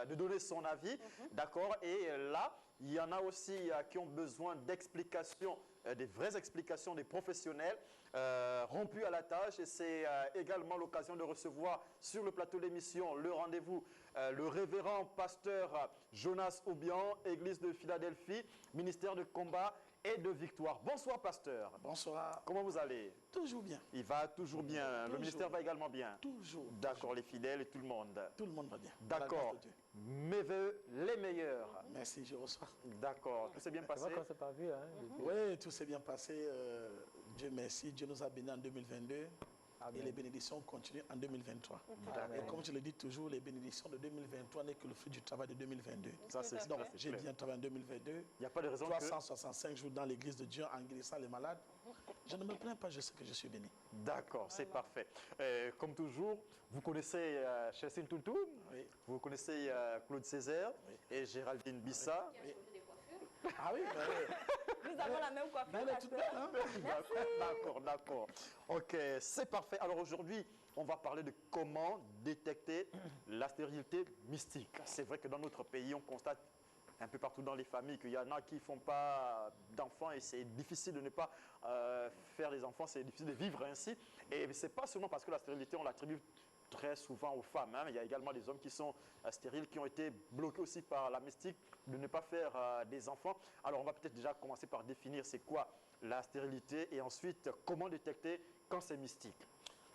de donner son avis, d'accord? Et là, il y en a aussi qui ont besoin d'explications, des vraies explications des professionnels rompus à la tâche, et c'est également l'occasion de recevoir sur le plateau de l'émission Le Rendez-vous le révérend pasteur Jonas Oubian, Église de Philadelphie, ministère de combat et de victoire. Bonsoir pasteur. Bonsoir. Comment vous allez? Toujours bien. Il va toujours bien. Toujours. Le ministère va également bien. Toujours. D'accord, les fidèles et tout le monde. Tout le monde va bien. D'accord. Mes voeux les meilleurs. Merci, je reçois. D'accord. Tout s'est bien passé? On s'est pas vu, hein, Oui, tout s'est bien passé. Dieu merci. Dieu nous a bénis en 2022. Amen. Et les bénédictions continuent en 2023. Et comme je le dis toujours, les bénédictions de 2023 n'est que le fruit du travail de 2022. Ça, c'est donc, j'ai bien travaillé en 2022. Il n'y a pas de raison 365 jours dans l'église de Dieu en guérissant les malades. Je ne me plains pas, je sais que je suis béni. D'accord, c'est parfait. Comme toujours, vous connaissez Chelsea Toutou, vous connaissez Claude Césaire et Géraldine Bissa. Ah oui, nous avons la même coiffure. D'accord, d'accord. Ok, c'est parfait. Alors aujourd'hui, on va parler de comment détecter la stérilité mystique. C'est vrai que dans notre pays, on constate un peu partout dans les familles qu'il y en a qui ne font pas d'enfants et c'est difficile de ne pas faire des enfants, c'est difficile de vivre ainsi. Et ce n'est pas seulement parce que la stérilité, on l'attribue très souvent aux femmes. Il y a également des hommes qui sont stériles, qui ont été bloqués aussi par la mystique de ne pas faire des enfants. Alors on va peut-être déjà commencer par définir c'est quoi la stérilité et ensuite comment détecter quand c'est mystique.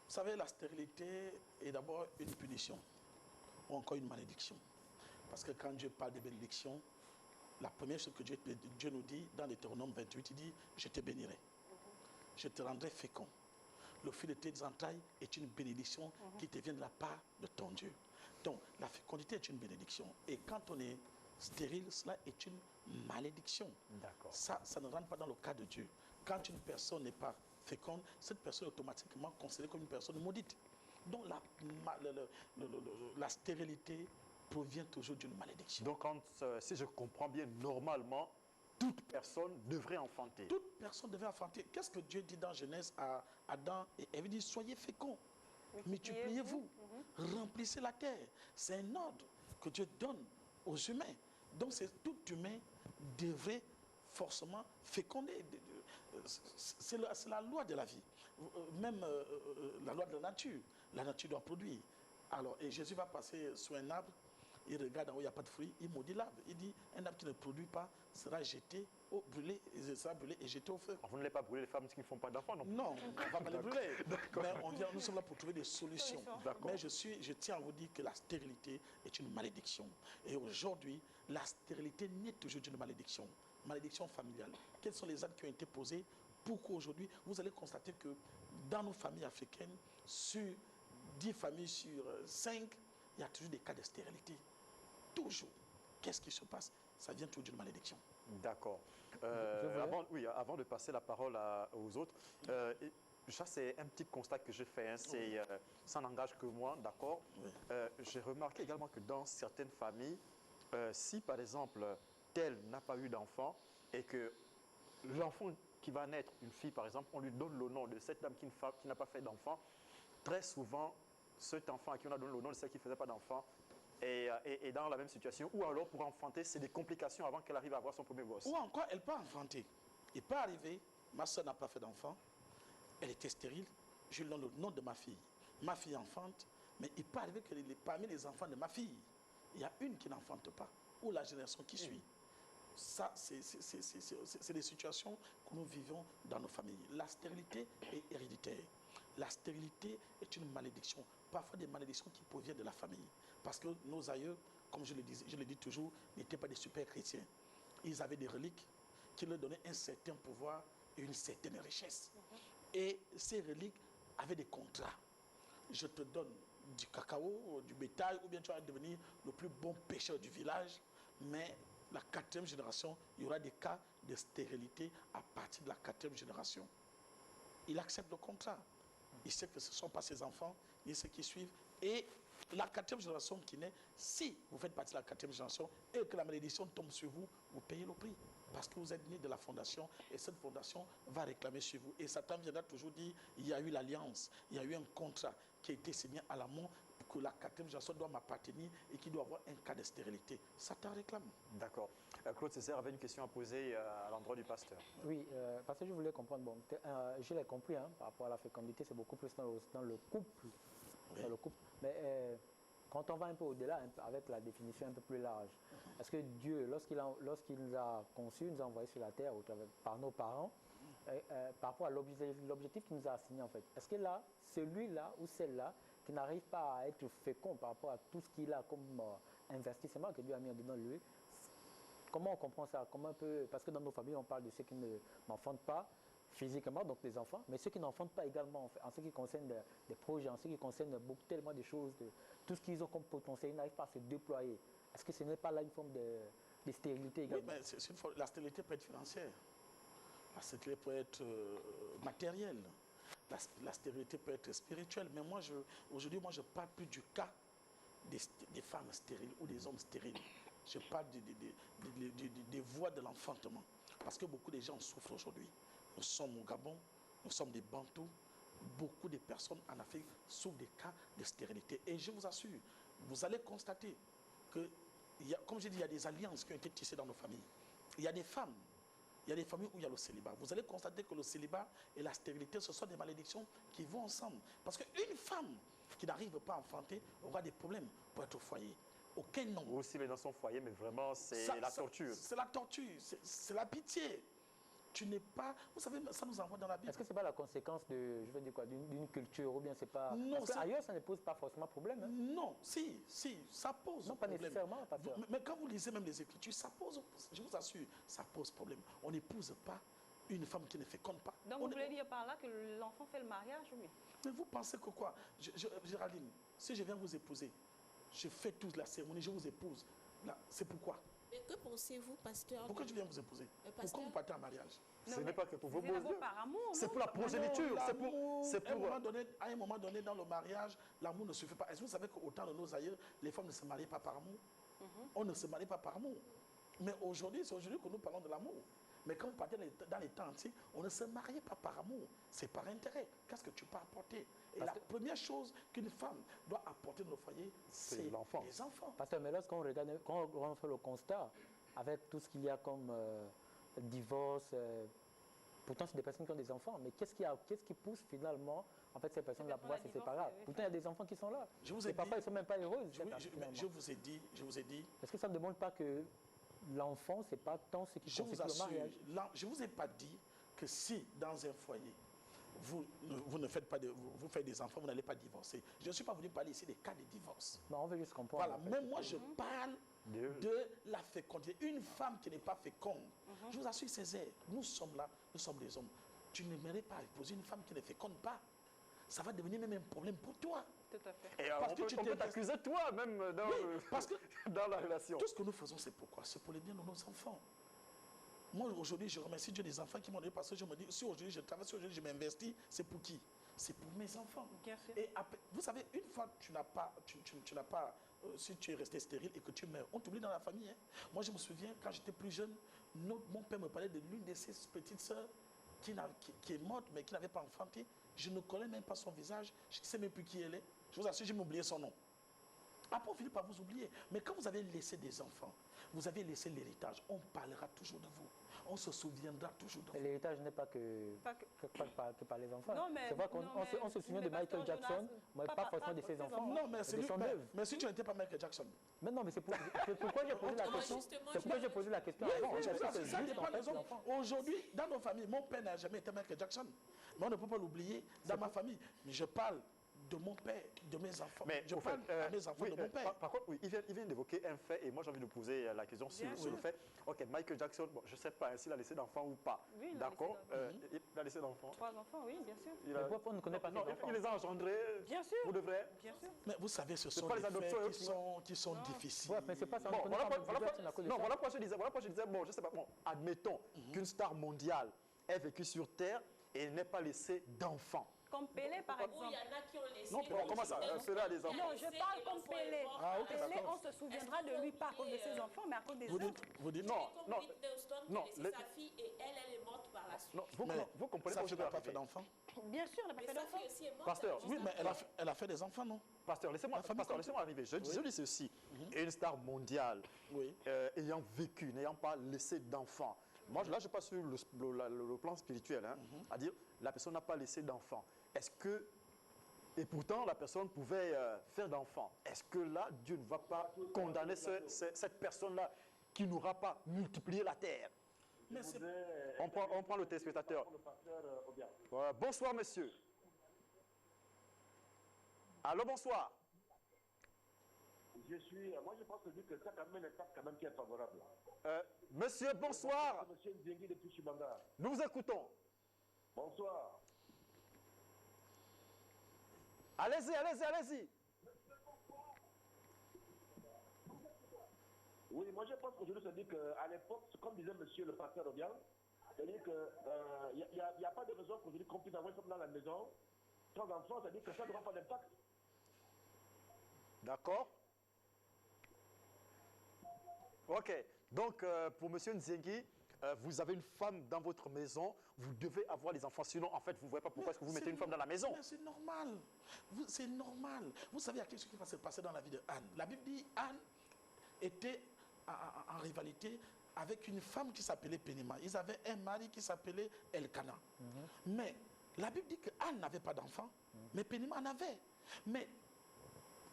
Vous savez, la stérilité est d'abord une punition ou encore une malédiction. Parce que quand Dieu parle de bénédiction, la première chose que Dieu nous dit dans Deutéronome 28, il dit « Je te bénirai, je te rendrai fécond. Le fruit de tes entrailles est une bénédiction qui te vient de la part de ton Dieu. » Donc, la fécondité est une bénédiction. Et quand on est stérile, cela est une malédiction. Ça ne rentre pas dans le cas de Dieu. Quand une personne n'est pas féconde, cette personne est automatiquement considérée comme une personne maudite. Donc, la stérilité provient toujours d'une malédiction. Donc, si je comprends bien, normalement, toute personne devrait enfanter. Toute personne devrait enfanter. Qu'est-ce que Dieu dit dans Genèse à Adam et Ève? Il dit, soyez féconds, multipliez-vous, remplissez la terre. C'est un ordre que Dieu donne aux humains. Donc, tout humain devrait forcément féconder. C'est la loi de la vie. Même la loi de la nature. La nature doit produire. Alors, et Jésus va passer sous un arbre. Il regarde en haut, il n'y a pas de fruits, il maudit l'arbre. Il dit, un arbre qui ne produit pas sera jeté, brûlé, sera brûlé et jeté au feu. Vous ne voulez pas brûler les femmes qui ne font pas d'enfants, non? Non, on ne va pas les brûler. Mais nous sommes là pour trouver des solutions. Mais je tiens à vous dire que la stérilité est une malédiction. Et aujourd'hui, la stérilité n'est toujours une malédiction. Malédiction familiale. Quels sont les actes qui ont été posés pour qu'aujourd'hui, vous allez constater que dans nos familles africaines, sur 10 familles sur 5, il y a toujours des cas de stérilité. Toujours. Qu'est-ce qui se passe? Ça vient toujours d'une malédiction. D'accord. Avant de passer la parole aux autres, ça c'est un petit constat que j'ai fait. Ça n'engage que moi, d'accord. J'ai remarqué également que dans certaines familles, si par exemple, tel n'a pas eu d'enfant et que l'enfant qui va naître, une fille par exemple, on lui donne le nom de cette dame qui n'a pas fait d'enfant. Très souvent, cet enfant à qui on a donné le nom de celle qui ne faisait pas d'enfant est dans la même situation. Ou alors pour enfanter, c'est des complications avant qu'elle arrive à avoir son premier gosse. Ou encore, elle peut enfanter. Il peut arriver, ma soeur n'a pas fait d'enfant, elle était stérile, je lui donne le nom de ma fille. Ma fille enfante, mais il peut arriver que parmi les enfants de ma fille, il y a une qui n'enfante pas, ou la génération qui suit. Ça, c'est des situations que nous vivons dans nos familles. La stérilité est héréditaire. La stérilité est une malédiction, parfois des malédictions qui proviennent de la famille. Parce que nos aïeux, comme je le dis toujours, n'étaient pas des super chrétiens. Ils avaient des reliques qui leur donnaient un certain pouvoir et une certaine richesse. Et ces reliques avaient des contrats. Je te donne du cacao, du bétail, ou bien tu vas devenir le plus bon pêcheur du village, mais la 4e génération, il y aura des cas de stérilité à partir de la 4e génération. Il accepte le contrat. Il sait que ce ne sont pas ses enfants, ni ceux qui suivent. Et la 4e génération qui naît, si vous faites partie de la 4e génération et que la malédiction tombe sur vous, vous payez le prix. Parce que vous êtes né de la fondation et cette fondation va réclamer sur vous. Et Satan viendra toujours dire, il y a eu l'alliance, il y a eu un contrat qui a été signé à l'amont que la 4e génération doit m'appartenir et qui doit avoir un cas de stérilité. Satan réclame. D'accord. Claude Césaire avait une question à poser à l'endroit du pasteur. Oui, parce que je voulais comprendre, bon, je l'ai compris, hein, par rapport à la fécondité, c'est beaucoup plus dans le couple. Oui. Dans le couple. Mais quand on va un peu au-delà, avec la définition un peu plus large, est-ce que Dieu, lorsqu'il nous a conçus, nous a envoyés sur la terre par nos parents, par rapport à l'objectif qu'il nous a assigné en fait, est-ce que là, celui-là ou celle-là qui n'arrive pas à être fécond par rapport à tout ce qu'il a comme investissement que Dieu a mis dedans lui, comment on comprend ça? Comment parce que dans nos familles, on parle de ceux qui n'enfantent pas physiquement, donc des enfants, mais ceux qui n'enfantent pas également, en ce qui concerne des projets, en ce qui concerne tellement de choses, tout ce qu'ils ont comme potentiel, ils n'arrivent pas à se déployer. Est-ce que ce n'est pas là une forme de stérilité également? Oui, mais la stérilité peut être financière, la stérilité peut être matérielle, la stérilité peut être spirituelle, mais aujourd'hui, je parle plus du cas des femmes stériles ou des hommes stériles. Je parle des voies de l'enfantement. Parce que beaucoup de gens souffrent aujourd'hui. Nous sommes au Gabon, nous sommes des Bantous. Beaucoup de personnes en Afrique souffrent des cas de stérilité. Et je vous assure, vous allez constater que, comme je dis, il y a des alliances qui ont été tissées dans nos familles. Il y a des femmes, il y a des familles où il y a le célibat. Vous allez constater que le célibat et la stérilité, ce sont des malédictions qui vont ensemble. Parce qu'une femme qui n'arrive pas à enfanter aura des problèmes pour être au foyer. Aucun homme. Aussi, mais dans son foyer, mais vraiment, c'est la torture. C'est la torture, c'est la pitié. Tu n'es pas... Vous savez, ça nous envoie dans la Bible. Est-ce que ce n'est pas la conséquence de, je veux dire quoi, d'une culture ou bien c'est pas... Non, parce qu'ailleurs, ça ne pose pas forcément problème. Hein. Non, si, ça pose non, pas problème. Nécessairement. Mais quand vous lisez même les Écritures, ça pose, je vous assure, ça pose problème. On n'épouse pas une femme qui ne féconde pas. Donc vous voulez dire par là que l'enfant fait le mariage, oui? Mais vous pensez que quoi? Géraldine, si je viens vous épouser, je fais toute la cérémonie, je vous épouse. C'est pourquoi? Mais que pensez-vous, pasteur? Pourquoi je viens vous épouser? Pourquoi vous partez en mariage? Ce n'est pas que pour vos beaux yeux. Par amour, c'est pour la progéniture. C'est pour... À un moment donné, dans le mariage, l'amour ne suffit pas. Est-ce que vous savez qu'au temps de nos aïeux, les femmes ne se mariaient pas par amour? On ne se marie pas par amour. Mais aujourd'hui, c'est aujourd'hui que nous parlons de l'amour. Mais quand vous partez dans les temps antiques, on ne se mariait pas par amour, c'est par intérêt. Qu'est-ce que tu peux apporter? Et la première chose qu'une femme doit apporter dans le foyer, c'est les enfants. Pasteur, mais lorsqu'on regarde, quand on fait le constat, avec tout ce qu'il y a comme divorce, pourtant c'est des personnes qui ont des enfants, mais qu'est-ce qui pousse finalement en fait, ces personnes-là à pouvoir se séparer? Pourtant, il y a des enfants qui sont là. Les papas, ils ne sont même pas heureux. Je vous ai dit. Est-ce que ça ne demande pas que l'enfant, ce n'est pas tant ce qui constitue le mariage? Je ne vous ai pas dit que si, dans un foyer, vous ne faites pas vous faites des enfants, vous n'allez pas divorcer. Je ne suis pas venu parler ici des cas de divorce. Non, on veut juste comprendre. Voilà, mais moi, je parle de la fécondité. Une femme qui n'est pas féconde, je vous assure, Césaire, nous sommes là, nous sommes des hommes. Tu ne mérites pas épouser une femme qui ne féconde pas. Ça va devenir même un problème pour toi. Tout à fait. Et parce on peut t'accuser toi même dans la relation. Tout ce que nous faisons, c'est pourquoi? C'est pour le bien de nos enfants. Moi, aujourd'hui, je remercie Dieu des enfants qui m'ont donné parce que je me dis, si aujourd'hui je travaille, si aujourd'hui je m'investis, c'est pour qui? C'est pour mes enfants. Bien sûr. Et après, vous savez, une fois que tu n'as pas si tu es resté stérile et que tu meurs, on t'oublie dans la famille. Hein. Moi, je me souviens, quand j'étais plus jeune, mon père me parlait de l'une de ses petites sœurs qui est morte, mais qui n'avait pas enfanté. Je ne connais même pas son visage. Je ne sais même plus qui elle est. Je vous assure, j'ai oublié son nom. Après, on finit par vous oublier. Mais quand vous avez laissé des enfants, vous avez laissé l'héritage, on parlera toujours de vous. On se souviendra toujours de vous. L'héritage n'est pas que par les enfants. C'est vrai qu'on se souvient de Michael Jackson, mais pas forcément de ses enfants. Non, mais c'est lui. Mais si tu n'étais pas Michael Jackson. Mais non, mais c'est pourquoi j'ai posé la question. C'est pourquoi j'ai posé la question avant. Aujourd'hui, dans nos familles, mon père n'a jamais été Michael Jackson. Mais on ne peut pas l'oublier dans ma famille. Mais je parle de mon père, de mes enfants. Mais je parle à mes enfants de mon père. Par contre, oui, il vient d'évoquer un fait, et moi j'ai envie de poser la question sur le fait. Ok, Michael Jackson, bon, je ne sais pas s'il a laissé d'enfants ou pas. Oui, d'accord, il a laissé d'enfants. 3 enfants, oui, bien sûr. Pourquoi on ne connaît pas ses enfants? Il les a engendrés. Bien sûr. Pour de vrai. Bien sûr. Mais vous savez, ce sont des faits qui sont difficiles. Ouais, mais c'est pas ça. Bon, voilà pourquoi je disais, bon, je sais pas, bon, admettons qu'une star mondiale ait vécu sur Terre et n'ait pas laissé d'enfants. Comme Pelé, par exemple. Il y en a qui ont laissé. Non, comment ça? Cela des enfants. Non, je parle comme Pelé. Ah, ok, Pelé, on se souviendra de lui pas à cause de ses enfants, mais à cause des autres. Vous dites non, non. Sa fille et elle est morte par la suite. Non, vous comprenez pas que je n'ai pas fait d'enfant. Bien sûr, elle n'a pas fait d'enfant. Pasteur, oui, mais elle a fait des enfants, non? Pasteur, laissez-moi arriver. Je dis ceci. Une star mondiale ayant vécu, n'ayant pas laissé d'enfants. Moi, là, je passe sur le plan spirituel, hein, à dire la personne n'a pas laissé d'enfants. Est-ce que, et pourtant la personne pouvait faire d'enfants, est-ce que là, Dieu ne va pas condamner cette personne-là qui n'aura pas multiplié la terre? Mais on prend le téléspectateur. Bonsoir, monsieur. Allô, bonsoir. Moi, je pense que ça, quand même, une étape quand même qui est favorable. Monsieur, bonsoir. Monsieur Ndiengi depuis Chibanga. Nous vous écoutons. Bonsoir. Allez-y. Oui, moi je pense qu'aujourd'hui, ça dit qu'à l'époque, comme disait monsieur le pasteur Obiang, c'est-à-dire qu'il n'y a pas de raison qu'aujourd'hui qu'on puisse avoir comme dans la maison, sans enfants, c'est-à-dire que ça n'aura pas d'impact. D'accord. Ok. Donc, pour monsieur Nziengi, vous avez une femme dans votre maison, vous devez avoir les enfants. Sinon, en fait, vous ne voyez pas pourquoi est-ce que vous mettez une femme dans la maison. C'est normal. C'est normal. Vous savez, il y a quelque chose qui va se passer dans la vie de Anne. La Bible dit Anne était en rivalité avec une femme qui s'appelait Pénima. Ils avaient un mari qui s'appelait Elkana. Mais la Bible dit que Anne n'avait pas d'enfant, mais Pénima en avait. Mais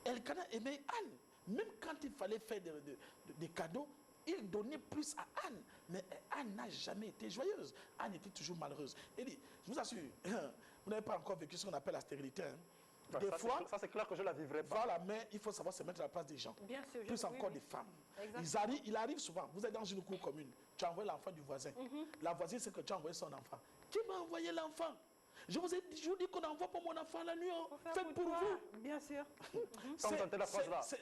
Elkana aimait Anne. Même quand il fallait faire des cadeaux, il donnait plus à Anne. Mais Anne n'a jamais été joyeuse. Anne était toujours malheureuse. Et dit, je vous assure, vous n'avez pas encore vécu ce qu'on appelle la stérilité. Hein. Des fois, ça c'est clair que je ne la vivrai pas. Voilà, mais il faut savoir se mettre à la place des gens. Bien sûr, plus encore des femmes. Il arrive souvent, vous êtes dans une cour commune, tu as envoyé l'enfant du voisin. La voisine sait que tu as envoyé son enfant. Qui m'a envoyé l'enfant? Je vous dis qu'on n'envoie pas mon enfant la nuit. Faites pour vous. Bien sûr.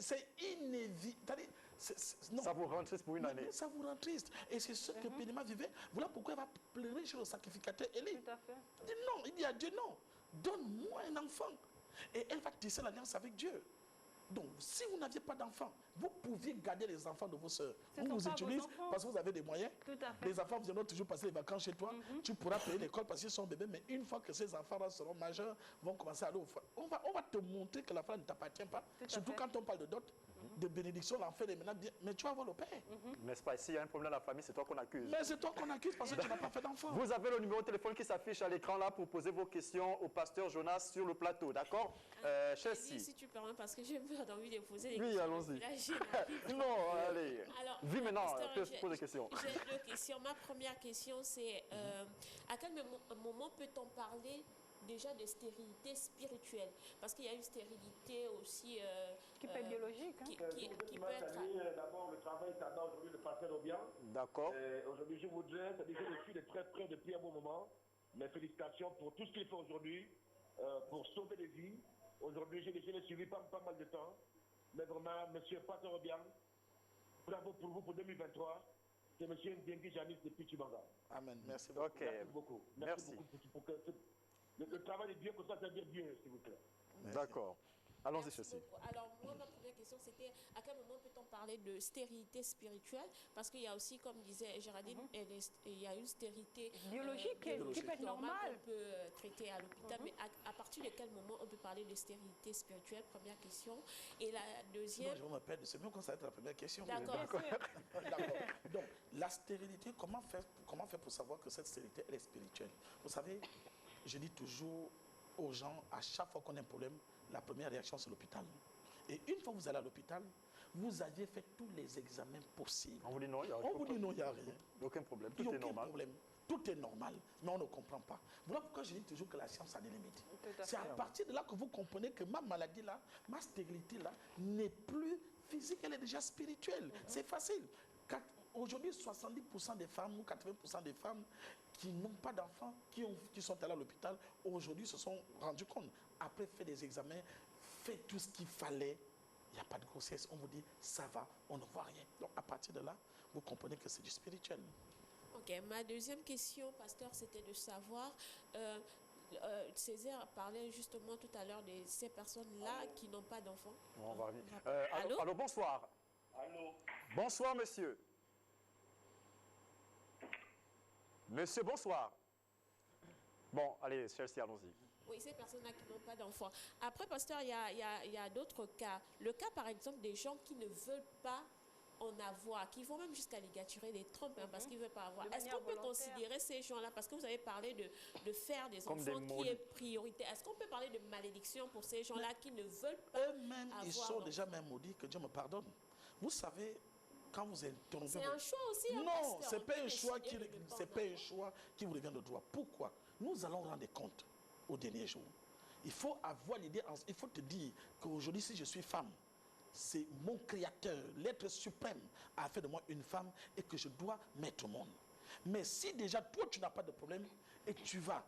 C'est inévitable. Ça vous rend triste pour une année. Ça vous rend triste. Et c'est ce que Pénima vivait. Voilà pourquoi elle va pleurer chez le sacrificateur Élie. Tout à fait. Il dit non, il dit à Dieu non. Donne-moi un enfant. Et elle va tisser l'alliance avec Dieu. Donc, si vous n'aviez pas d'enfants, vous pouviez garder les enfants de vos soeurs. Vous vous utilisez parce que vous avez des moyens. Tout à fait. Les enfants viendront toujours passer les vacances chez toi. Tu pourras payer l'école parce qu'ils sont bébés. Mais une fois que ces enfants seront majeurs, vont commencer à aller au foyer. On va te montrer que la femme ne t'appartient pas. Surtout quand on parle de dot, de bénédiction, l'enfant est maintenant bien. Mais tu vas avoir le père. N'est-ce pas? S'il y a un problème dans la famille, c'est toi qu'on accuse. Mais c'est toi qu'on accuse parce que tu n'as pas fait d'enfant. Vous avez le numéro de téléphone qui s'affiche à l'écran là pour poser vos questions au pasteur Jonas sur le plateau. D'accord? Chelsea. Si tu permets, parce que j'ai envie de poser des questions. Oui, allons-y. Non, allez. Alors, Vis maintenant, pasteur, pose des questions. J'ai 2 questions. Ma première question, c'est à quel moment peut-on parler déjà de stérilité spirituelle? Parce qu'il y a une stérilité aussi... qui peut être biologique. Hein. Qui peut être... D'abord, le travail tabac aujourd'hui, le pasteur Obiang. D'accord. Aujourd'hui, je voudrais, c'est-à-dire que je suis de très près depuis un bon moment. Mes félicitations pour tout ce qu'il fait aujourd'hui, pour sauver des vies. Aujourd'hui, je l'ai suivi pas mal de temps. Mais vraiment, monsieur pasteur Obiang, bravo pour vous pour 2023. C'est monsieur Ndiengi Janis depuis Chibanga. Amen. Merci beaucoup. Merci beaucoup. Merci beaucoup pour que le travail de Dieu, comme ça, c'est dire Dieu, s'il vous plaît. D'accord. Allons-y, Chelsea. Alors, moi, ma première question, c'était à quel moment peut-on parler de stérilité spirituelle? Parce qu'il y a aussi, comme disait Géraldine, il y a une stérilité biologique qui peut être normale. qu'on peut traiter à l'hôpital. Mais à partir de quel moment on peut parler de stérilité spirituelle? Première question. Et la deuxième... Je me rappelle, c'est mieux qu'on s'arrête à la première question. D'accord. D'accord. Donc, la stérilité, comment faire pour savoir que cette stérilité, elle est spirituelle? Vous savez, je dis toujours aux gens, à chaque fois qu'on a un problème, la première réaction, c'est l'hôpital. Et une fois que vous allez à l'hôpital, vous aviez fait tous les examens possibles. On vous dit non, il n'y a rien. Aucun problème, tout est normal. Tout est normal, mais on ne comprend pas. Voilà pourquoi je dis toujours que la science a des limites. C'est à partir de là que vous comprenez que ma maladie là, ma stérilité là, n'est plus physique, elle est déjà spirituelle. C'est facile. Aujourd'hui, 70% des femmes ou 80% des femmes qui n'ont pas d'enfants, qui sont allées à l'hôpital, aujourd'hui se sont rendus compte. Après, fait des examens, fait tout ce qu'il fallait, il n'y a pas de grossesse. On vous dit, ça va, on ne voit rien. Donc, à partir de là, vous comprenez que c'est du spirituel. Ok, ma deuxième question, pasteur, c'était de savoir... Césaire parlait justement tout à l'heure de ces personnes-là qui n'ont pas d'enfants. On va revenir. Allô, bonsoir. Allô. Bonsoir, monsieur. Monsieur, bonsoir. Bon, allez, Chelsea, allons-y. Oui, ces personnes-là qui n'ont pas d'enfants. Après, pasteur, il y a d'autres cas. Le cas, par exemple, des gens qui ne veulent pas en avoir, qui vont même jusqu'à ligaturer les trompes parce qu'ils ne veulent pas avoir. Est-ce qu'on peut considérer ces gens-là, parce que vous avez parlé de faire des enfants qui est priorité, est-ce qu'on peut parler de malédiction pour ces gens-là qui ne veulent pas eux-mêmes, ils sont déjà même maudits, que Dieu me pardonne. Vous savez, quand vous êtes tombé... C'est un choix aussi. Non, ce n'est pas un choix qui vous revient de droit. Pourquoi? Nous allons rendre compte au dernier jour. Il faut avoir l'idée, il faut te dire qu'aujourd'hui, si je suis femme, c'est mon créateur, l'être suprême, a fait de moi une femme et que je dois mettre au monde. Mais si déjà, toi, tu n'as pas de problème et tu vas,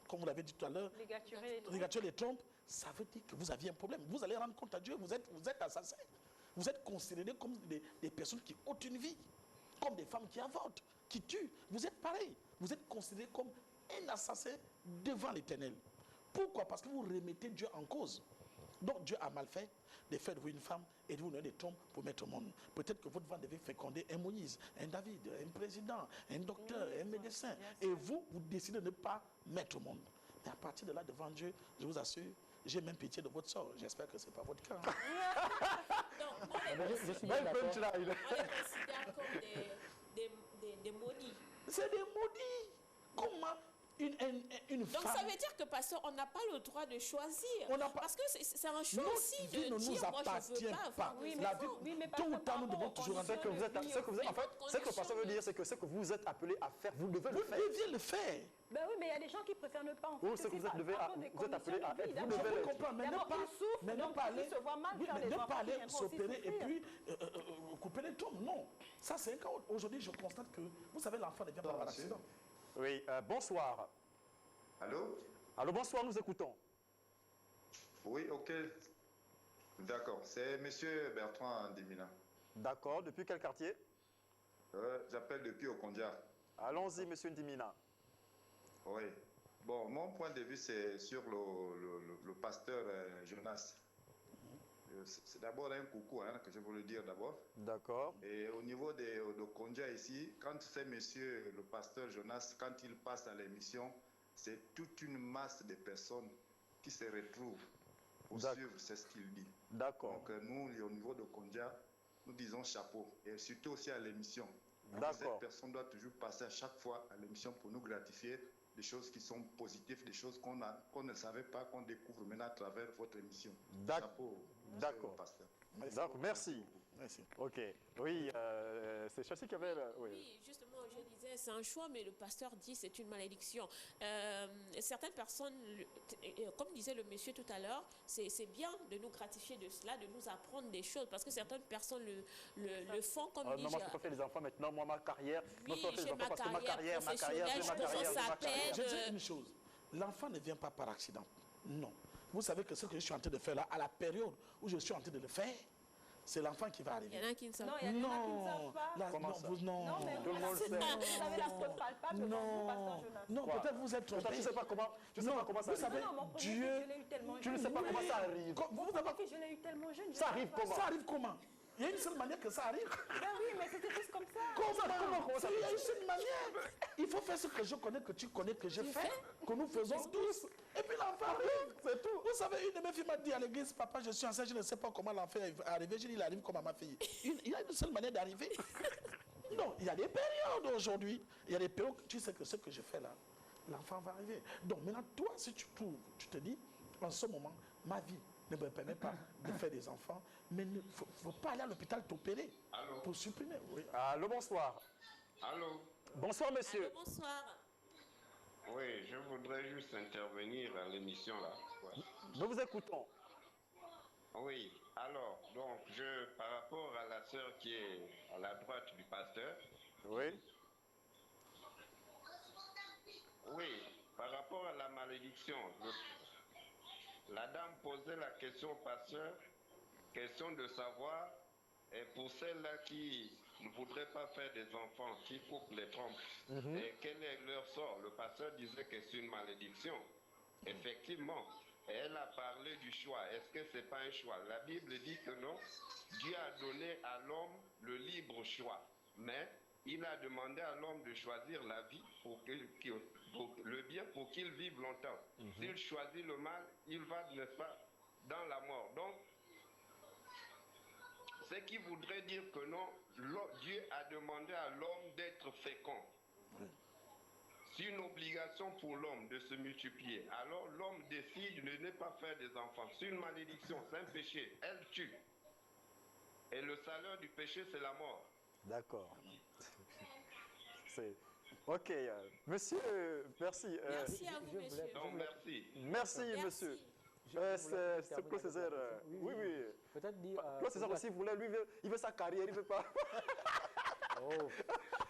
comme vous l'avez dit tout à l'heure, ligaturer les trompes, ça veut dire que vous aviez un problème. Vous allez rendre compte à Dieu, vous êtes assassin. Vous êtes considérés comme des personnes qui ôtent une vie, comme des femmes qui avortent, qui tuent. Vous êtes pareil. Vous êtes considérés comme un assassin devant l'Éternel. Pourquoi? Parce que vous remettez Dieu en cause. Donc Dieu a mal fait de faire de vous une femme et de vous donner des trompes pour mettre au monde. Peut-être que votre vent devait féconder un Moïse, un David, un président, un docteur, un médecin. Et vous décidez de ne pas mettre au monde. Mais à partir de là, devant Dieu, je vous assure, j'ai même pitié de votre sort. J'espère que ce n'est pas votre cas. Donc, on les considère comme des maudits. C'est des maudits. Comment une donc femme... ça veut dire que, pasteur, on n'a pas le droit de choisir. Parce que c'est un choix aussi de ne dire, nous appartient pas. Tôt ou tard, nous devons toujours... Ce que le pasteur veut dire, c'est que ce que vous êtes appelé à faire, vous devez le faire. Vous deviez le faire. Ben oui, mais il y a des gens qui préfèrent ne pas en faire. Ou ce que vous êtes appelé à être, vous devez le comprendre. Mais ne pas aller s'opérer et puis couper les tombes. Non. Ça, c'est un cas. Aujourd'hui, je constate que, vous savez, l'enfant ne vient pas par accident. Oui, bonsoir. Allô? Allô, bonsoir, nous écoutons. Oui, ok. D'accord, c'est monsieur Bertrand Ndimina. D'accord, depuis quel quartier? J'appelle depuis Okondia. Allons-y, monsieur Ndimina. Oui. Bon, mon point de vue, c'est sur le pasteur Jonas. C'est d'abord un coucou que je voulais dire d'abord. D'accord. Et au niveau de Kondia ici, quand c'est monsieur le pasteur Jonas, quand il passe à l'émission, c'est toute une masse de personnes qui se retrouvent pour suivre ce qu'il dit. D'accord. Donc nous, au niveau de Kondia, nous disons chapeau. Et surtout aussi à l'émission. D'accord. Cette personne doit toujours passer à chaque fois à l'émission pour nous gratifier des choses qui sont positives, des choses qu'on ne savait pas, qu'on découvre maintenant à travers votre émission. Chapeau. D'accord. D'accord, merci. Merci. Ok. Oui, c'est Chelsea qui avait... Oui, justement, je disais, c'est un choix, mais le pasteur dit c'est une malédiction. Certaines personnes, comme disait le monsieur tout à l'heure, c'est bien de nous gratifier de cela, de nous apprendre des choses, parce que certaines personnes le font comme dit... Non, moi, je peux faire les enfants maintenant, moi, ma carrière... Oui, j'ai ma carrière professionnelle, je commence à peine... Je dis une chose, l'enfant ne vient pas par accident. Non. Vous savez que ce que je suis en train de faire là, à la période où je suis en train de le faire, c'est l'enfant qui va arriver. Il y en a qui ne savent Non, pas. il y a des gens qui ne savent pas. Comment non, ça? non, mais Tout le monde sait. vous avez la preuve palpable devant vous, pasteur Jonas. non, Quoi? peut-être vous êtes Toi, trompé. tu ne sais pas comment, ça vous savez, arrive. Non, mon premier Dieu, fils, je l'ai eu tellement Tu ne jeune. sais pas comment ça arrive. Mon premier fils, je l'ai eu tellement jeune. je Ça sais arrive pas. comment? ça arrive comment? Il y a une seule manière que ça arrive. Ben oui, mais c'était tous comme ça. Comment ça? Il y a une seule manière. Il faut faire ce que je connais, que tu connais, que je fais, que nous faisons tous. Et puis l'enfant arrive, c'est tout. Vous savez, une de mes filles m'a dit à l'église, papa, je suis enceinte, je ne sais pas comment l'enfant est arrivé. Je dis, il arrive comme à ma fille. Il y a une seule manière d'arriver. Non, il y a des périodes aujourd'hui. Il y a des périodes, tu sais que ce que je fais là, l'enfant va arriver. Donc maintenant, toi, si tu trouves, tu te dis, en ce moment, ma vie ne me permet pas de faire des enfants, mais il ne faut pas aller à l'hôpital t'opérer pour supprimer. Oui. Allô, bonsoir. Allô? Bonsoir, monsieur. Allô, bonsoir. Oui, je voudrais juste intervenir à l'émission là. Ouais. Nous vous écoutons. Oui, alors, donc, par rapport à la sœur qui est à la droite du pasteur. Oui. Oui, par rapport à la malédiction, la dame posait la question au pasteur, question de savoir, et pour celles-là qui ne voudraient pas faire des enfants, qui coupent les trompes, et quel est leur sort? Le pasteur disait que c'est une malédiction. Effectivement, elle a parlé du choix. Est-ce que ce n'est pas un choix? La Bible dit que non. Dieu a donné à l'homme le libre choix. Mais il a demandé à l'homme de choisir la vie pour le bien pour qu'il vive longtemps. S'il choisit le mal, il va, n'est-ce pas, dans la mort. Donc, ce qui voudrait dire que non, Dieu a demandé à l'homme d'être fécond. C'est une obligation pour l'homme de se multiplier. Alors l'homme décide de ne pas faire des enfants. C'est une malédiction, c'est un péché. Elle tue. Et le salaire du péché, c'est la mort. D'accord. Ok. Monsieur, merci. Merci à vous, monsieur. Donc, merci. Merci, monsieur. C'est Claude Césaire. Oui. Peut-être dire. Claude Césaire aussi voulait, lui, il veut sa carrière, il ne veut pas.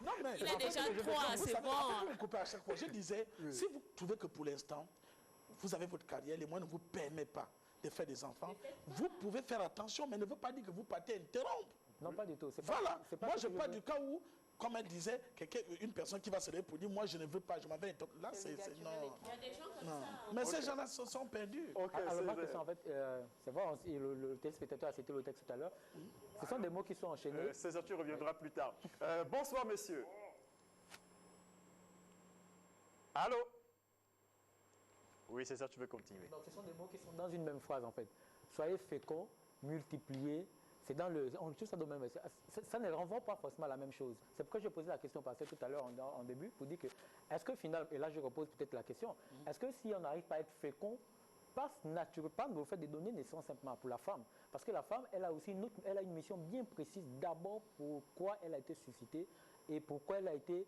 Non, mais Il a déjà trois, c'est bon. Vous me coupez à chaque fois. Je disais, si vous trouvez que pour l'instant, vous avez votre carrière, les moyens ne vous permettent pas de faire des enfants, vous pouvez faire attention, mais ne veut pas dire que vous partez interrompre. Non, pas du tout. Voilà. Moi, je parle du cas où, comme elle disait, une personne qui va se lever pour dire, moi, je ne veux pas, je m'en vais interrompre. Là, c'est... Non. Il y a des gens comme Non. ça. Mais ces gens-là se sont perdus. Alors, ma question, en fait, c'est vrai, le téléspectateur a cité le texte tout à l'heure. Ce sont des mots qui sont enchaînés. César, tu reviendras plus tard. Bonsoir, monsieur. Allô? Oui, César, tu veux continuer. Donc, ce sont des mots qui sont dans une même phrase, en fait. Soyez féconds, multipliez. C'est dans le. On touche ça dans le même. Ça ne renvoie pas forcément à la même chose. C'est pourquoi j'ai posé la question passée tout à l'heure en début pour dire que, est-ce que finalement, et là je repose peut-être la question, est-ce que si on n'arrive pas à être fécond, passe naturellement, pas le fait de donner naissance simplement pour la femme, parce que la femme, elle a aussi elle a une mission bien précise. D'abord, pourquoi elle a été suscitée et pourquoi elle a été,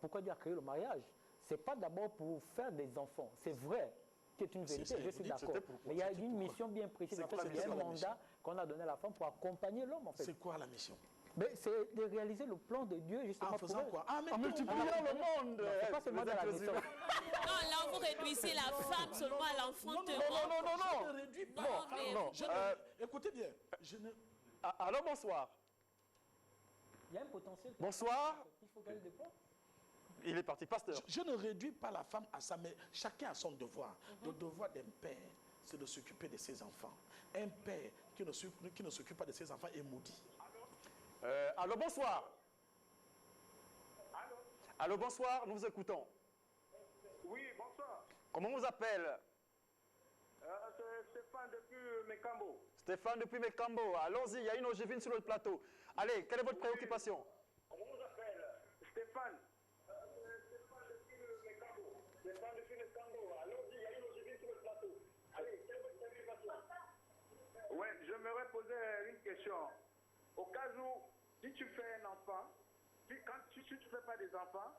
pourquoi Dieu a créé le mariage. C'est pas d'abord pour faire des enfants. C'est vrai. C'est une vérité, je suis d'accord. Mais il y a une mission bien précise. Il y a un mandat qu'on a donné à la femme pour accompagner l'homme, en fait. C'est quoi la mission? C'est de réaliser le plan de Dieu, justement. En faisant quoi? En multipliant le monde. C'est pas seulement dans la mission. Non, là, vous réduisez la femme seulement à l'enfantement. Non. Je ne réduis pas. Non. Écoutez bien. Alors, bonsoir. Il y a un potentiel. Bonsoir. Il faut qu'elle déploie. Il est parti, pasteur. Je ne réduis pas la femme à ça, mais chacun a son devoir. Le devoir d'un père, c'est de s'occuper de ses enfants. Un père qui ne s'occupe pas de ses enfants est maudit. Allô, bonsoir. Allô, bonsoir, nous vous écoutons. Oui, bonsoir. Comment on vous appelle? C'est Stéphane depuis Mekambo. Stéphane depuis Mekambo. Allons-y, il y a une ogivine sur le plateau. Allez, quelle est votre préoccupation? Comment on vous appelle? Stéphane. Stéphane depuis Mekambo. Stéphane depuis Mekambo. Allons-y, il y a une ogivine sur le plateau. Allez, quelle est votre préoccupation? Ouais, j'aimerais poser une question. Au cas où, si tu fais un enfant, si tu ne fais pas des enfants,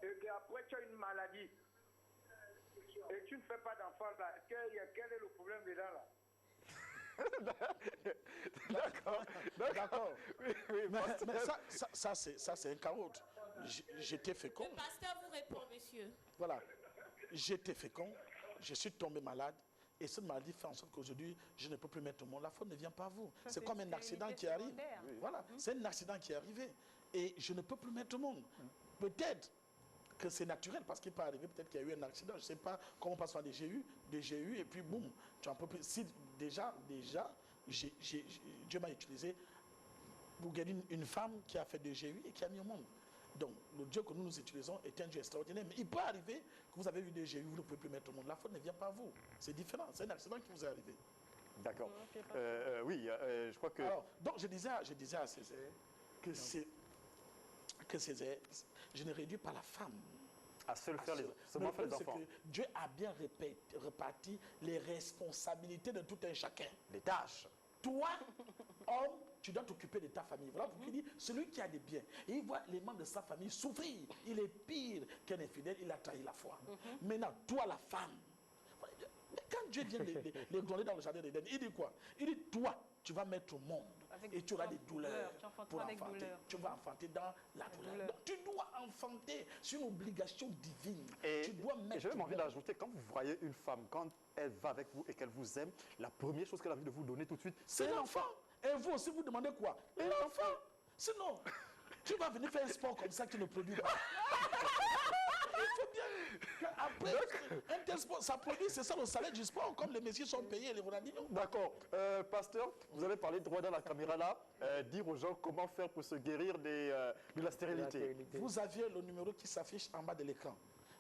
et qu'après tu as une maladie, et tu ne fais pas d'enfants, là, quel est le problème dedans là? D'accord. Oui, mais ça c'est un carotte. J'étais fécond. Le pasteur vous répond, monsieur. Voilà. J'étais fécond. Je suis tombé malade. Et cette maladie fait en sorte qu'aujourd'hui, je ne peux plus mettre au monde. La faute ne vient pas à vous. C'est comme un accident qui arrive. Voilà, c'est un accident qui est arrivé. Et je ne peux plus mettre au monde. Peut-être que c'est naturel parce qu'il peut arriver, peut-être qu'il y a eu un accident. Je ne sais pas comment on passe par des GU, et puis boum, tu en peux plus. Si déjà, Dieu m'a utilisé pour guérir une femme qui a fait des GU et qui a mis au monde. Donc, le Dieu que nous utilisons est un Dieu extraordinaire. Mais il peut arriver que vous avez eu des GU, vous ne pouvez plus mettre au monde. La faute ne vient pas à vous. C'est différent. C'est un accident qui vous est arrivé. D'accord. Oui, je crois que... Alors, donc, je disais à Césaire que Césaire, je ne réduis pas la femme à seulement faire les enfants. Que Dieu a bien reparti les responsabilités de tout un chacun. Les tâches. Toi, homme, tu dois t'occuper de ta famille. Voilà pourquoi il dit, celui qui a des biens, et il voit les membres de sa famille souffrir, il est pire qu'un infidèle, il a trahi la foi. Maintenant, toi la femme, quand Dieu vient les donner dans le jardin d'Éden, il dit quoi? Il dit, toi, tu vas mettre au monde et tu auras des douleurs pour enfanter. Tu vas enfanter dans la douleur. Donc, tu dois enfanter. C'est une obligation divine. Et tu dois mettre. J'ai même envie d'ajouter, quand vous voyez une femme, quand elle va avec vous et qu'elle vous aime, la première chose qu'elle a envie de vous donner tout de suite, c'est l'enfant. Et vous aussi, vous demandez quoi? L'enfant. Sinon, tu vas venir faire un sport comme ça qui ne produit pas. Il faut bien qu'après, un tel sport, ça produit, c'est ça le salaire du sport, comme les messieurs sont payés, les Ronaldinho. D'accord. Pasteur, vous avez parlé droit dans la caméra là, dire aux gens comment faire pour se guérir de la stérilité. Vous aviez le numéro qui s'affiche en bas de l'écran,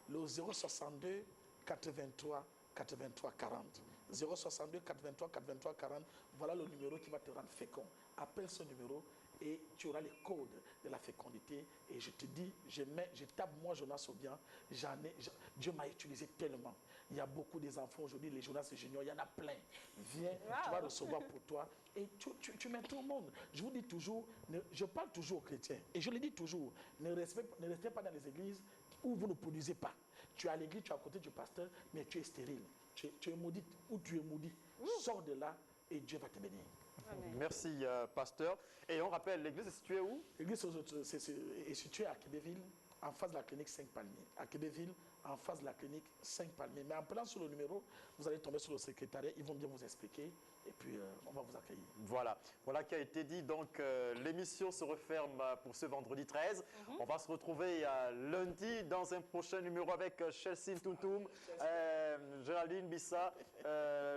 le 062 83 83 40. 062 83 83 40, voilà le numéro qui va te rendre fécond. Appelle ce numéro et tu auras les codes de la fécondité. Et je te dis, je tape moi Jonas Obiang, Dieu m'a utilisé tellement. Il y a beaucoup des enfants aujourd'hui, les Jonas et Junior, il y en a plein. Viens, tu vas recevoir pour toi et tu mets tout le monde. Je vous dis toujours, je parle toujours aux chrétiens et je le dis toujours, ne restez pas dans les églises où vous ne produisez pas. Tu es à l'église, tu es à côté du pasteur, mais tu es stérile. Tu es maudit ou tu es maudit. Sors de là et Dieu va te bénir. Amen. Merci, pasteur. Et on rappelle, l'église est située où? L'église est située à Québéville, en face de la clinique 5 Palmiers. À Québéville, en face de la clinique 5 Palmiers. Mais en prenant sur le numéro, vous allez tomber sur le secrétariat, ils vont bien vous expliquer et puis on va vous accueillir. Voilà qui a été dit. Donc l'émission se referme pour ce vendredi 13. On va se retrouver lundi dans un prochain numéro avec Chelsea Toutoum, Géraldine Bissa,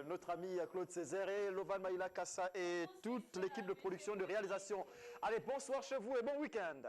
notre ami Claude Césaire et Lovan Maïla Kassa et toute l'équipe de production, de réalisation. Allez, bonsoir chez vous et bon week-end.